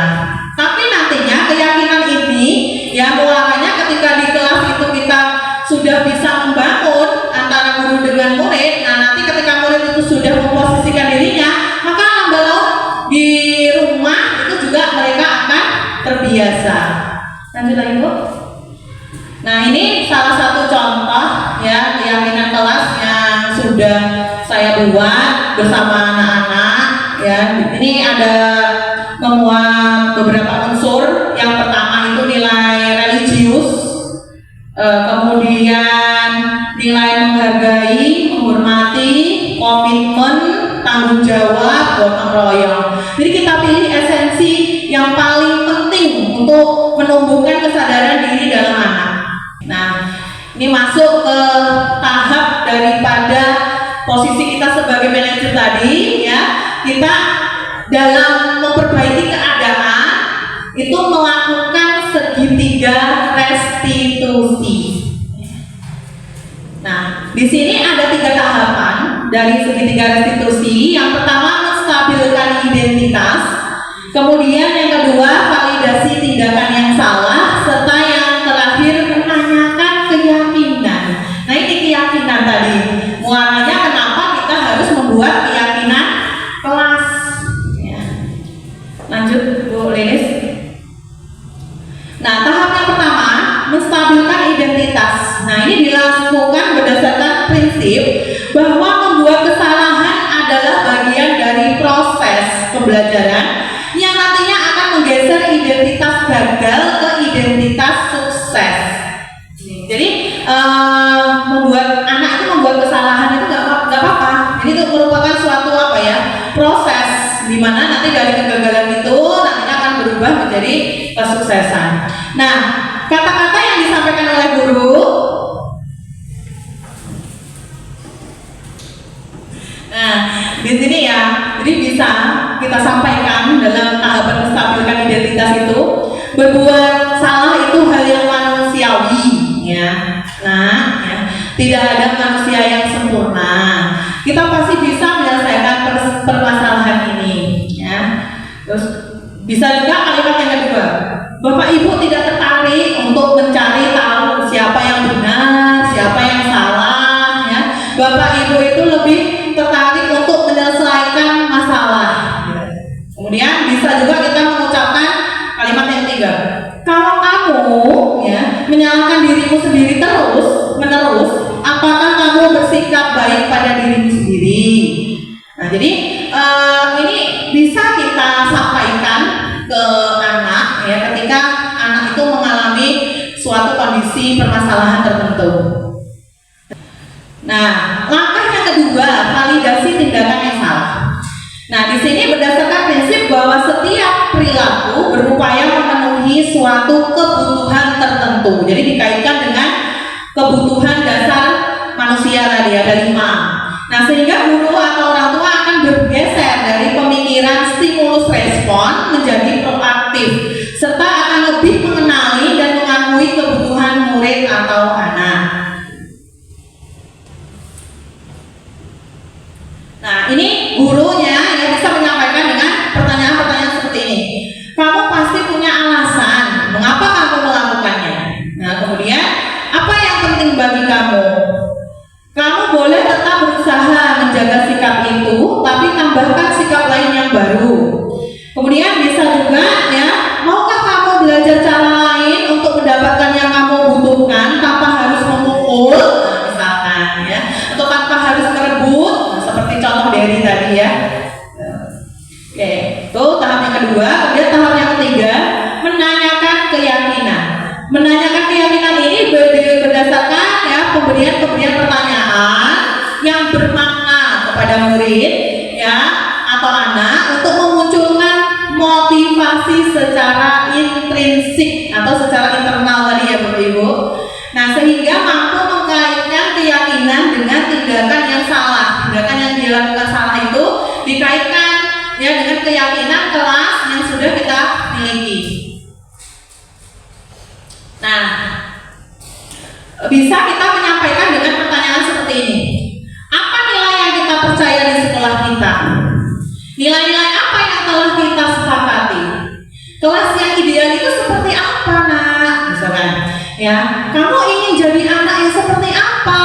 Tapi nantinya keyakinan ini ya muaranya ketika di kelas itu kita sudah bisa membangun antara guru dengan murid. Nah, nanti ketika murid itu sudah memposisikan dirinya, maka lambat laun di rumah itu juga mereka akan terbiasa. keyakinan kelas yang sudah saya buat bersama anak-anak ya. Ini ada memuat beberapa unsur. Yang pertama itu nilai religius, kemudian nilai menghargai, menghormati, komitmen, tanggung jawab, gotong royong. Jadi kita pilih esensi yang paling penting untuk menumbuhkan kesadaran diri dalam anak. Nah, ini masuk ke tahap daripada posisi kita sebagai manajer tadi ya. Kita dalam memperbaiki keadaan itu melakukan segitiga restitusi. Nah, di sini ada 3 tahapan dari segitiga restitusi. Yang pertama, menstabilkan identitas. Kemudian yang kedua, validasi tindakan yang salah, serta yang terakhir menanyakan keyakinan. Nah, ini keyakinan tadi. Muaranya kenapa kita harus membuat keyakinan kelas. Ya. Lanjut, Bu Lilis. Nah, tahap yang pertama, menstabilkan identitas. Nah, ini dilakukan berdasarkan prinsip bahwa membuat kesalahan adalah bagian dari proses pembelajaran yang nantinya akan menggeser identitas gagal ke identitas sukses. Jadi membuat anak itu membuat kesalahan itu nggak apa-apa. Jadi itu merupakan suatu apa ya, proses di mana nanti dari kegagalan itu nantinya akan berubah menjadi kesuksesan. Nah, kata-kata yang disampaikan oleh guru. Nah, di sini ya, jadi bisa kita sampaikan dalam tahapan menstabilkan identitas itu, berbuat salah itu hal yang manusiawi, ya. Nah, ya, tidak ada manusia yang sempurna. Kita pasti bisa menyelesaikan permasalahan ini, ya. Terus bisa juga kalimat yang kedua, Bapak Ibu tidak tertarik untuk mencari tahu siapa yang benar, siapa yang salah, ya. Bapak Ibu itu lebih tertarik untuk menyelesaikan masalah. Kemudian bisa juga kita mengucapkan kalimat yang ketiga. Kalau kamu ya menyalahkan dirimu sendiri terus menerus, apakah kamu bersikap baik pada dirimu sendiri? Nah, jadi ini bisa kita sampaikan ke anak ya ketika anak itu mengalami suatu kondisi permasalahan tertentu. Nah, langkah yang kedua, validasi tindakan yang salah. Nah, di sini berdasarkan prinsip bahwa setiap perilaku berupaya memenuhi suatu kebutuhan tertentu. Jadi dikaitkan dengan kebutuhan dasar manusia tadi, ada 5. Nah, sehingga guru atau orang tua akan bergeser dari pemikiran stimulus respon menjadi proaktif, serta akan lebih mengenali dan mengakui kebutuhan murid atau anak. Nah, ini gurunya yang bisa menyampaikan dengan pertanyaan-pertanyaan seperti ini. Kamu pasti punya alasan mengapa kamu melakukannya. Nah, kemudian apa yang penting bagi kamu? Kamu boleh tetap berusaha menjaga sikap itu, tapi tambahkan sikap lain yang baru. Kemudian bisa juga ya, maukah kamu belajar cara lain untuk mendapatkan yang kamu butuhkan tanpa harus memukul, nah, misalkan ya, atau tanpa harus merebut. Seperti contoh dari tadi ya. Oke, itu tahap yang kedua. Kemudian tahap yang ketiga, menanyakan keyakinan. Menanyakan keyakinan ini berdasarkan ya pemberian pertanyaan yang bermakna kepada murid ya atau anak untuk memunculkan motivasi secara intrinsik atau secara internal tadi ya Bapak Ibu. Nah, sehingga mampu mengkaitkan keyakinan dengan tindakan yang salah. Tindakan yang dilakukan salah itu dikaitkan ya dengan keyakinan kelas yang sudah kita miliki. Nah, bisa kita menyampaikan dengan pertanyaan seperti ini. Apa nilai yang kita percaya di sekolah kita? Nilai-nilai apa yang telah kita sepakati? Kelas yang ideal itu seperti apa, Nak? Misalkan, ya, kamu ingin jadi anak yang seperti apa?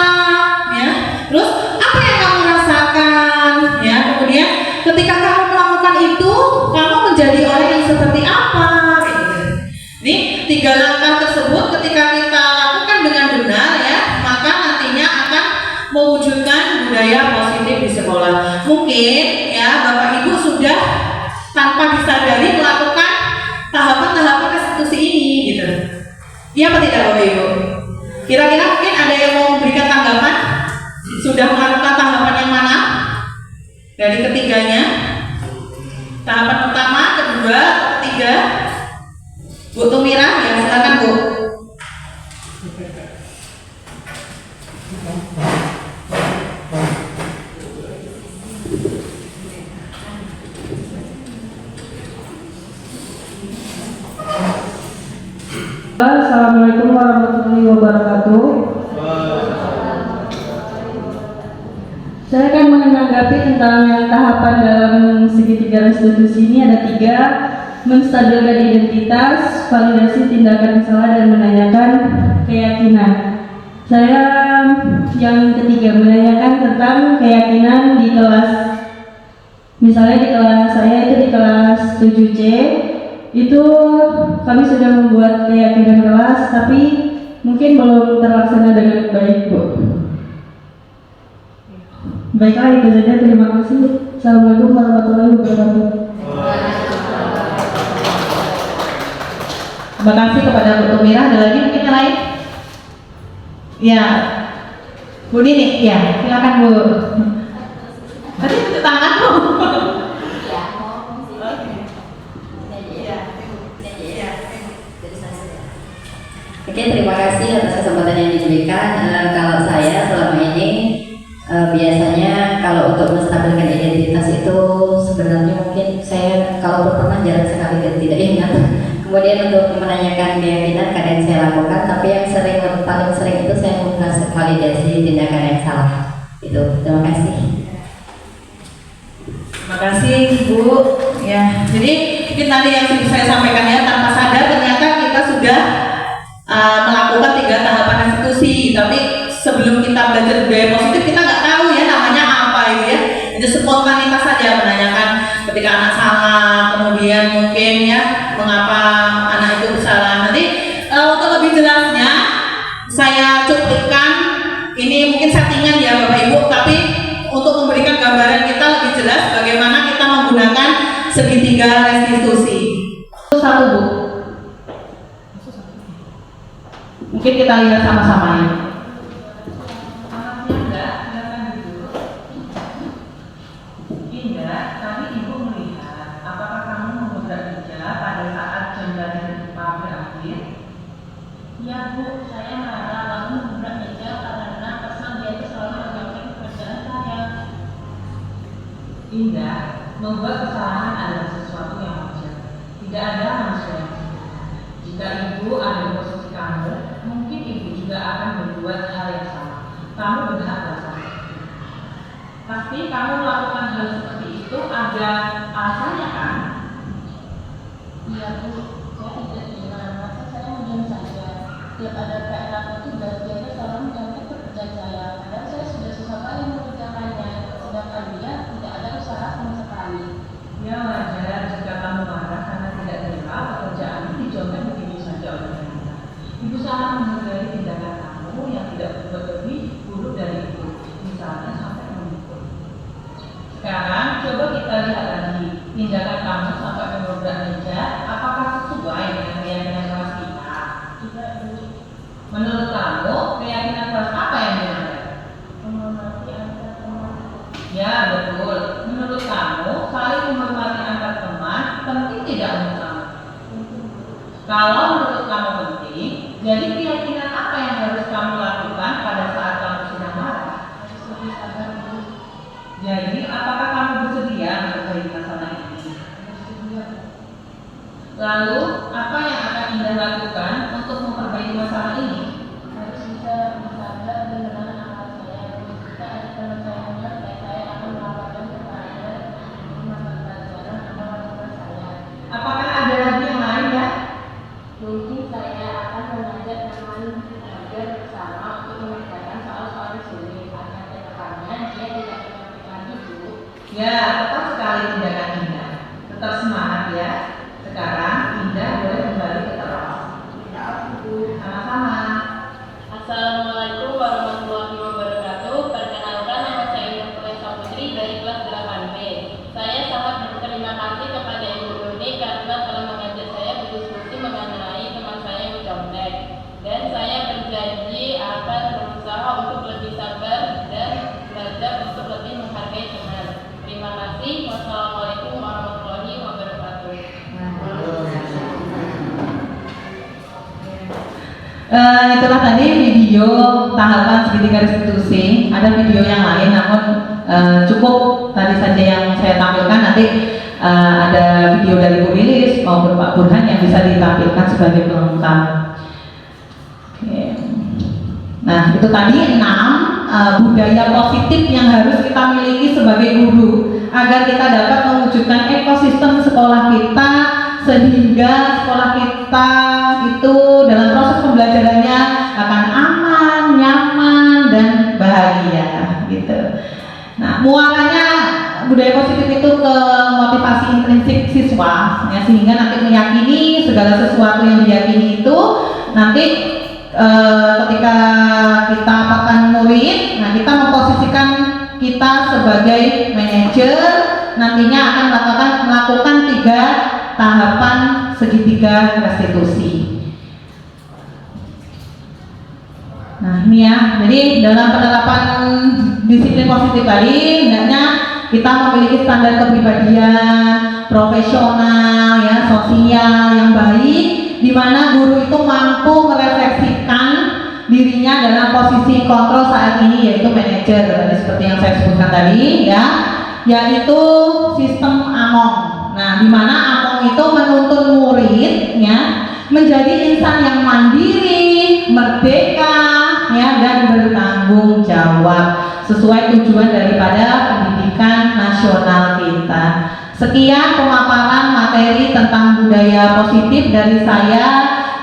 Ya, terus apa yang kamu rasakan? Ya, kemudian ketika kamu melakukan itu, kamu menjadi orang yang seperti apa? Ini 3 langkah tersebut ketika kita lakukan dengan benar ya, mewujudkan budaya positif di sekolah. Mungkin ya Bapak Ibu sudah tanpa disadari melakukan tahapan-tahapan restitusi ini gitu. Iya apa tidak Bapak Ibu? Kira-kira mungkin ada yang mau memberikan tanggapan? Sudah melakukan tahapan yang mana? Dari ketiganya? Tahapan pertama, kedua, ketiga? Bu Tumira, ya silakan Bu. Assalamualaikum warahmatullahi wabarakatuh. Saya akan menanggapi tentang yang tahapan dalam segitiga restitusi ini ada 3: menstabilkan identitas, validasi tindakan yang salah, dan menanyakan keyakinan. Saya yang ketiga menanyakan tentang keyakinan di kelas. Misalnya di kelas saya itu di kelas 7C itu kami sudah membuat keyakinan kelas, tapi mungkin belum terlaksana dengan baik, Bu. Baiklah, itu saja. Terima kasih. Assalamualaikum warahmatullahi wabarakatuh. Terima kasih kepada Bu Tumira. Ada lagi mungkin yang lain? Ya, Bu Nini, ya silakan Bu. Tadi tepuk tangan Bu. Oke, terima kasih atas kesempatan yang diberikan. Kalau saya selama ini biasanya kalau untuk menstabilkan identitas itu sebenarnya mungkin saya kalau pernah jarang sekali dan tidak ingat. Kemudian untuk menanyakan keyakinan kadang saya lakukan, tapi yang paling sering itu saya membuat validasi tindakan yang salah. Itu. Terima kasih. Terima kasih Bu. Ya, jadi mungkin tadi yang saya sampaikan ya, tanpa sadar ternyata kita sudah melakukan 3 tahapan restitusi, tapi sebelum kita belajar budaya positif kita nggak tahu ya namanya apa itu ya. Itu spontanitas saja menanyakan ketika anak salah, kemudian mungkin ya mengapa anak itu bersalah. Nanti untuk lebih jelasnya saya cuplikan, ini mungkin settingan ya Bapak Ibu, tapi untuk memberikan gambaran kita lebih jelas bagaimana kita menggunakan segitiga restitusi. Satu Bu. Mungkin kita lihat sama-sama ya. Indah, tadi Ibu melihat apakah kamu membuat meja pada saat jam belajar IPA berakhir? Ya Bu, saya marah lalu membuat meja karena kesal dia itu selalu mengganggu pekerjaan saya. Indah, membuat kesalahan adalah sesuatu yang wajar. Tidak ada manusia yang sempurna. Jika Ibu ada di posisi kamu, mungkin Ibu juga akan berbuat hal yang sama. Kamu berhak merasa seperti itu. Pasti kamu melakukan hal seperti itu ada alasannya kan? Iya Bu, saya tidak bilang, masa saya mendiam saja. Tiap ada PR apa tugas, dia selalu mengganggu pekerjaan saya. Padahal saya sudah susah kali mengerjakannya, sedangkan dia tidak ada usaha sama sekali. Ya wajar jika kamu marah karena tidak terima pekerjaan dijauhkan begitu saja oleh kita. Ibu sangat menghargai tindakan kamu yang tidak berbuat lebih buruk dari itu, misalnya sampai memukul. Sekarang coba kita lihat lagi tindakan kamu sampai menobrak meja, apakah sesuai dengan keyakinan kelas kita? Tidak Bu, Menurut kamu keyakinan kelas apa yang benar? menghormati antar teman. Ya betul. Menurut kamu saling menghormati antar teman penting tidak menurut kamu? Kalau menurut kamu penting, jadi keyakinan apa yang harus kamu lakukan pada saat kamu sedang marah? Harus lebih sabar Bu. Jadi apakah kamu bersedia memperbaiki masalah ini? Bersedia Bu. Lalu apa yang akan Indah lakukan untuk memperbaiki masalah ini? Harus bisa bersabar dan menahan amarah saya. Jika ada teman saya mengerti, saya akan melaporkan kepada guru mata pelajaran atau wali kelas saya. Apakah ada lagi yang lain ya? Mungkin saya akan mengajak teman belajar bersama untuk mengerjakan soal-soal sulit agar kedepannya dia tidak mengerti lagi Bu. Ya, tepat sekali tindakan Indah. Tetap semangat ya. Sekarang Indah boleh kembali ke kelas. Sama-sama. Assalamualaikum warahmatullahi wabarakatuh. Itulah tadi video tahapan segitiga restitusi. Ada video yang lain, namun cukup tadi saja yang saya tampilkan. Nanti ada video dari Bu Lilis maupun Pak Burhan yang bisa ditampilkan sebagai pelengkap. Oke. Nah, itu tadi 6 budaya positif yang harus kita miliki sebagai guru agar kita dapat mewujudkan ekosistem sekolah kita, sehingga sekolah kita itu dalam proses pembelajarannya akan aman, nyaman, dan bahagia gitu. Nah, muaranya budaya positif itu ke motivasi intrinsik siswa, ya, sehingga nanti meyakini segala sesuatu yang diyakini itu nanti ketika kita akan murid, nah kita memposisikan kita sebagai manajer, nantinya akan melakukan 3 tahapan segitiga restitusi. Nah ini ya, jadi dalam penerapan disiplin positif tadi, hendaknya kita memiliki standar kepribadian, profesional, ya, sosial yang baik, di mana guru itu mampu merefleksikan dirinya dalam posisi kontrol saat ini, yaitu manajer, seperti yang saya sebutkan tadi, ya, yaitu sistem AMONG. Nah, di mana AMONG itu menuntun muridnya menjadi insan yang mandiri, merdeka, ya, dan bertanggung jawab sesuai tujuan daripada pendidikan nasional kita. Sekian pemaparan materi tentang budaya positif dari saya.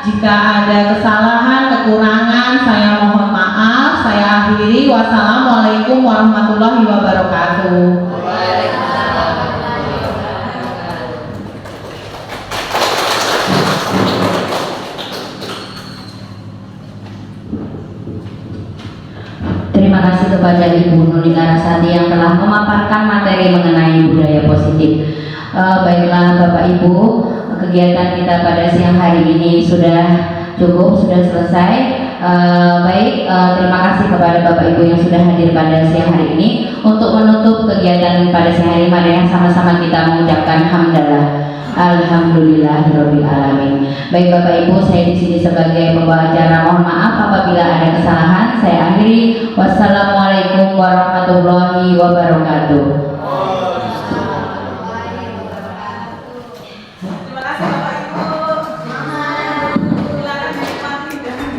Jika ada kesalahan, kekurangan, saya mohon maaf. Saya akhiri. Wassalamualaikum warahmatullahi wabarakatuh. Terima kasih kepada Ibu Nuni Larasati yang telah memaparkan materi mengenai budaya positif. Baiklah Bapak Ibu, kegiatan kita pada siang hari ini sudah cukup, sudah selesai. Terima kasih kepada Bapak Ibu yang sudah hadir pada siang hari ini. Untuk menutup kegiatan pada siang hari ini, mari sama-sama kita mengucapkan hamdalah. Alhamdulillahirabbil alamin. Baik Bapak Ibu, saya di sini sebagai pembawa acara, mohon maaf apabila ada kesalahan. Saya akhiri. Wassalamualaikum warahmatullahi wabarakatuh. Terima kasih Bapak Ibu. Silakan menikmati dan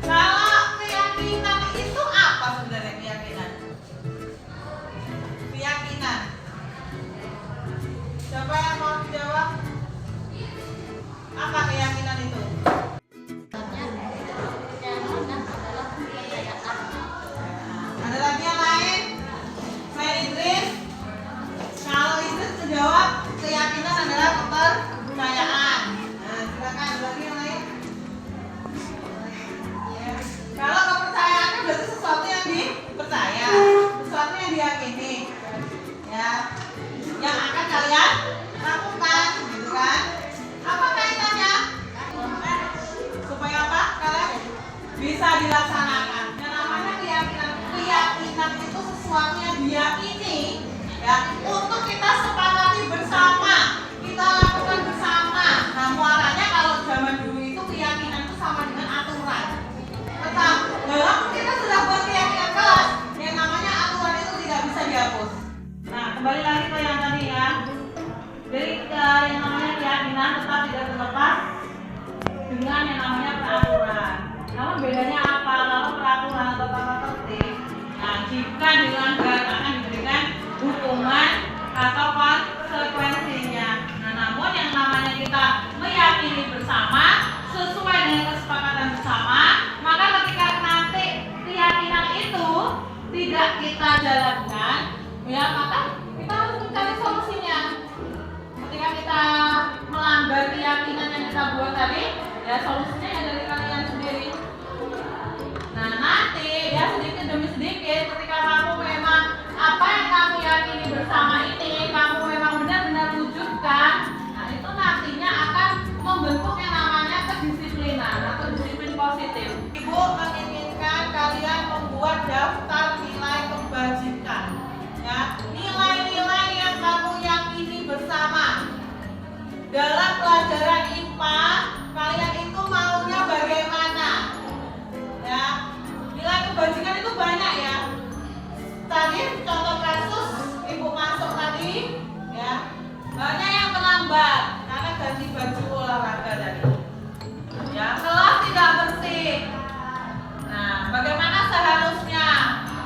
kalau keyakinan itu apa sebenarnya keyakinan? Keyakinan. Siapa yang mau dijawab? Apa keyakinan itu? Ada lagi yang lain? Selain Idris? Kalau Idris menjawab keyakinan adalah kepercayaan. Nah, silakan ada lagi yang lain? Ya. Kalau kepercayaan itu berarti sesuatu yang dipercaya, sesuatu yang diyakini, ya, yang akan kalian lakukan, gitu kan? Apa kaitannya? Supaya apa? Kalian bisa dilaksanakan. Yang namanya keyakinan, keyakinan itu sesuatu yang diyakini, ya, untuk kita sepakati bersama, kita lakukan bersama. Nah, muaranya kalau zaman dulu itu keyakinan itu sama dengan aturan. Tetap, walaupun kita sudah buat keyakinan kelas, yang namanya aturan itu tidak bisa dihapus. Nah, kembali lagi ke yang tadi ya. Jadi yang namanya keyakinan tetap tidak terlepas dengan yang namanya peraturan. Namun bedanya apa? Kalau peraturan atau tata tertib, nah jika dilanggar akan diberikan hukuman atau konsekuensinya. Nah, namun yang namanya kita meyakini bersama sesuai dengan kesepakatan bersama, maka ketika nanti keyakinan itu tidak kita jalankan, ya maka kita harus mencari solusinya. Ketika kita melanggar keyakinan yang kita buat tadi, ya solusinya ya dari kalian sendiri. Nah nanti ya sedikit demi sedikit, ketika kamu memang apa yang kamu yakini bersama ini kamu memang benar-benar wujudkan, nah itu nantinya akan membentuk yang namanya kedisiplinan atau disiplin positif. Ibu menginginkan kalian membuat daftar nilai kebajikan, ya, nilai pelajaran IPA kalian itu maunya bagaimana? Ya, nilai kebajikan itu banyak ya. Tadi contoh kasus ibu masuk tadi, ya banyak yang terlambat karena ganti baju olahraga tadi. Ya, kelas tidak bersih. Nah, bagaimana seharusnya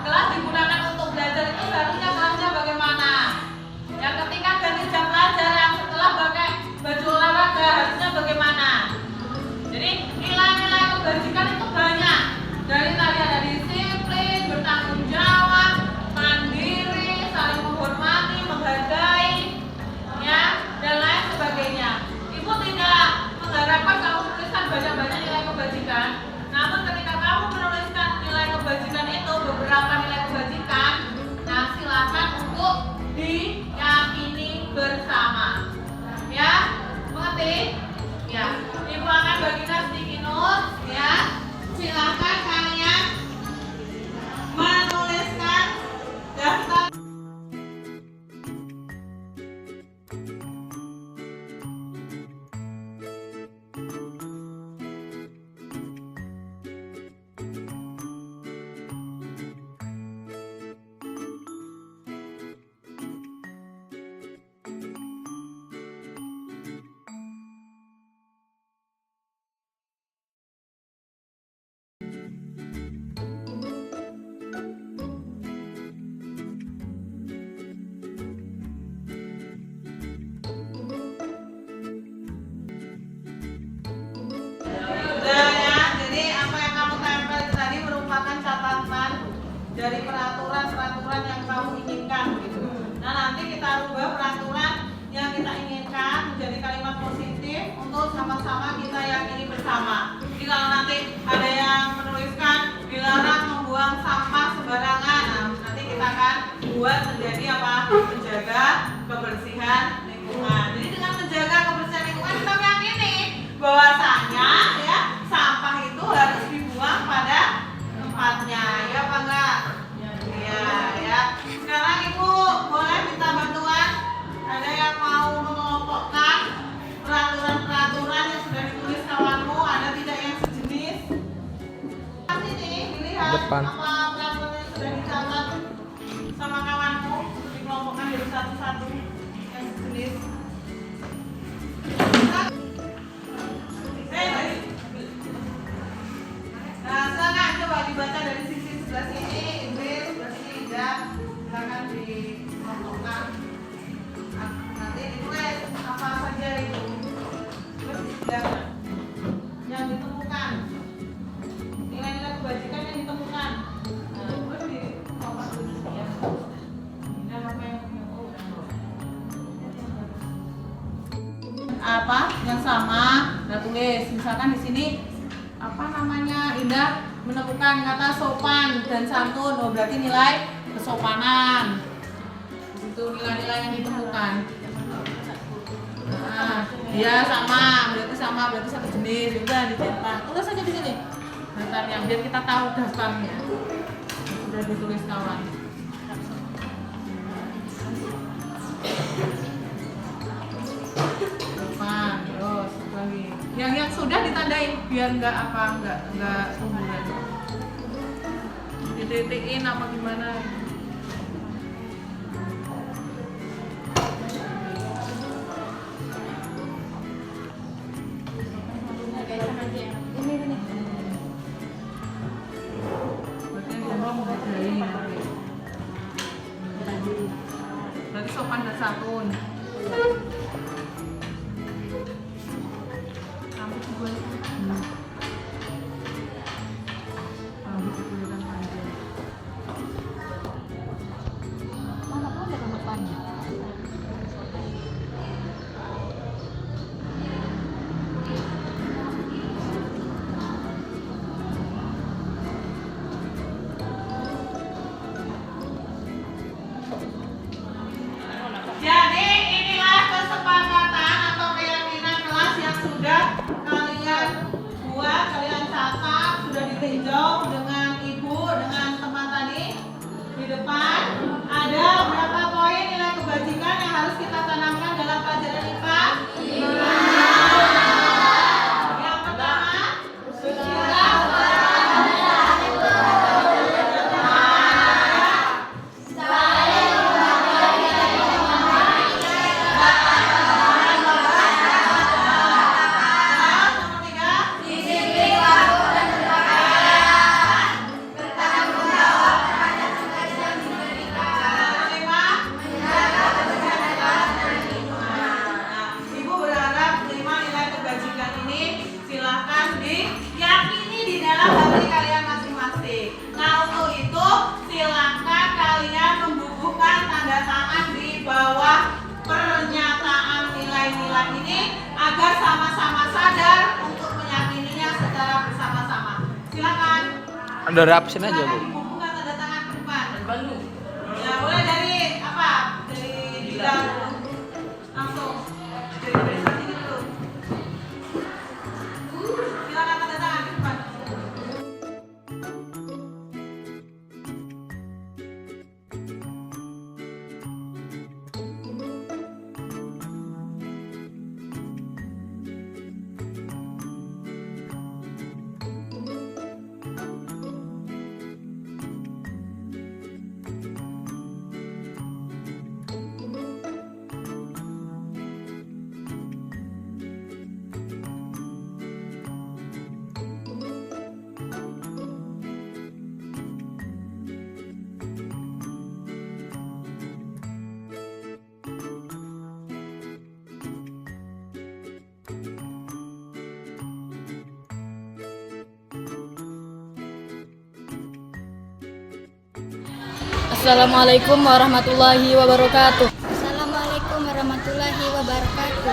kelas digunakan untuk belajar itu seharusnya kelasnya bagaimana? Ya, ketika ganti jam pelajaran setelah pakai baju olahraga harusnya bagaimana? Jadi nilai-nilai kebajikan itu banyak. Dari tadi ada disiplin, bertanggung jawab, mandiri, saling menghormati, menghargai, ya, dan lain sebagainya. Ibu tidak mengharapkan kamu tuliskan banyak-banyak nilai kebajikan. Namun ketika kamu menuliskan nilai kebajikan itu, beberapa nilai kebajikan, nah silakan untuk diyakini bersama. Ya, mengerti? Ya, ibu akan bagikan sticky note, ya. Silakan kalian menuliskan daftar. Dari peraturan-peraturan yang kamu inginkan gitu. Nah, nanti kita rubah peraturan yang kita inginkan menjadi kalimat positif untuk sama-sama kita yakini bersama. Jadi kalau nanti ada yang menuliskan dilarang membuang sampah sembarangan, nah, nanti kita akan buat menjadi apa? Menjaga kebersihan lingkungan. Jadi dengan menjaga kebersihan lingkungan kita meyakini bahwasanya ya sampah itu harus dibuang pada tempatnya, ya apa enggak? Ya. Sekarang ibu boleh minta bantuan. Ada yang mau mengelompokkan peraturan-peraturan yang sudah ditulis kawanmu, ada tidak yang sejenis? Sini dilihat Depan. apa peraturan yang sudah dicatat sama kawanmu, dikelompokkan dari satu-satu yang sejenis. Nah, silakan coba dibaca dari sisi sebelah sini, Inggris, sebelah sini tidak, silakan dikelompokkan. Nanti ditulis apa saja itu, terus yang ditemukan, nilai-nilai kebajikan yang ditemukan. Nah, terus dikelompokkan dulu ya. Dan apa yang apa yang sama, nah tulis. Misalkan di sini apa namanya, Indah menemukan kata sopan dan santun, oh berarti nilai kesopanan. Itu nilai-nilai yang ditemukan. Nah, ya sama, berarti satu jenis juga dicetak. Tulis aja di sini daftarnya, biar kita tahu daftarnya. Sudah ditulis kawan. Depan, terus lagi. Yang sudah ditandain biar nggak sumburan. Dititiin apa gimana? Berarti sopan dan santun. Rambut gue. Rambut gue kan panjang. Mana ada rambut panjang? Jadi inilah kesepakatan atau keyakinan kelas yang sudah kalian buat, kalian catat, sudah ditinjau dengan ibu, dengan teman tadi di depan. Ada berapa poin nilai kebajikan yang harus kita tanamkan dalam pelajaran IPA? 5. Dari absen aja, Bu. Buka tanda tangan ke depan. Ya, mulai dari apa? Dari bidang langsung. Dari sini dulu. Silakan tanda tangan ke depan. Assalamualaikum warahmatullahi wabarakatuh. Assalamualaikum warahmatullahi wabarakatuh.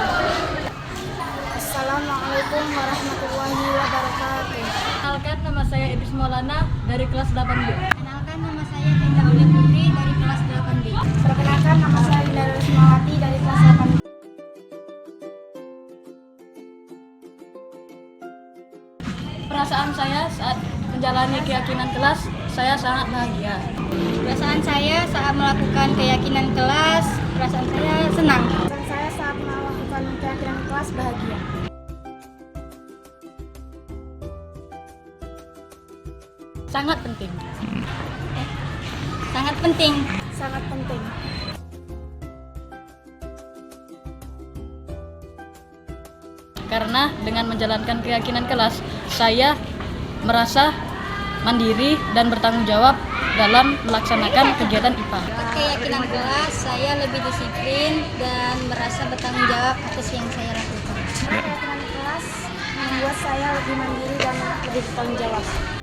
Assalamualaikum warahmatullahi wabarakatuh. Kenalkan, nama saya Idris Maulana dari kelas 8B. Kenalkan, nama saya Hendra Aulia Putri dari kelas 8B. Perkenalkan, nama saya Winda Rismawati dari kelas 8B. Perasaan saya saat menjalani keyakinan kelas, saya sangat bahagia. Perasaan saya saat melakukan keyakinan kelas, perasaan saya senang. Perasaan saya saat melakukan keyakinan kelas bahagia. Sangat penting. Sangat penting. Sangat penting. Karena dengan menjalankan keyakinan kelas, saya merasa mandiri dan bertanggung jawab dalam melaksanakan kegiatan IPA. Keyakinan kelas, saya lebih disiplin dan merasa bertanggung jawab atas yang saya lakukan. Keyakinan kelas membuat saya lebih mandiri dan lebih bertanggung jawab.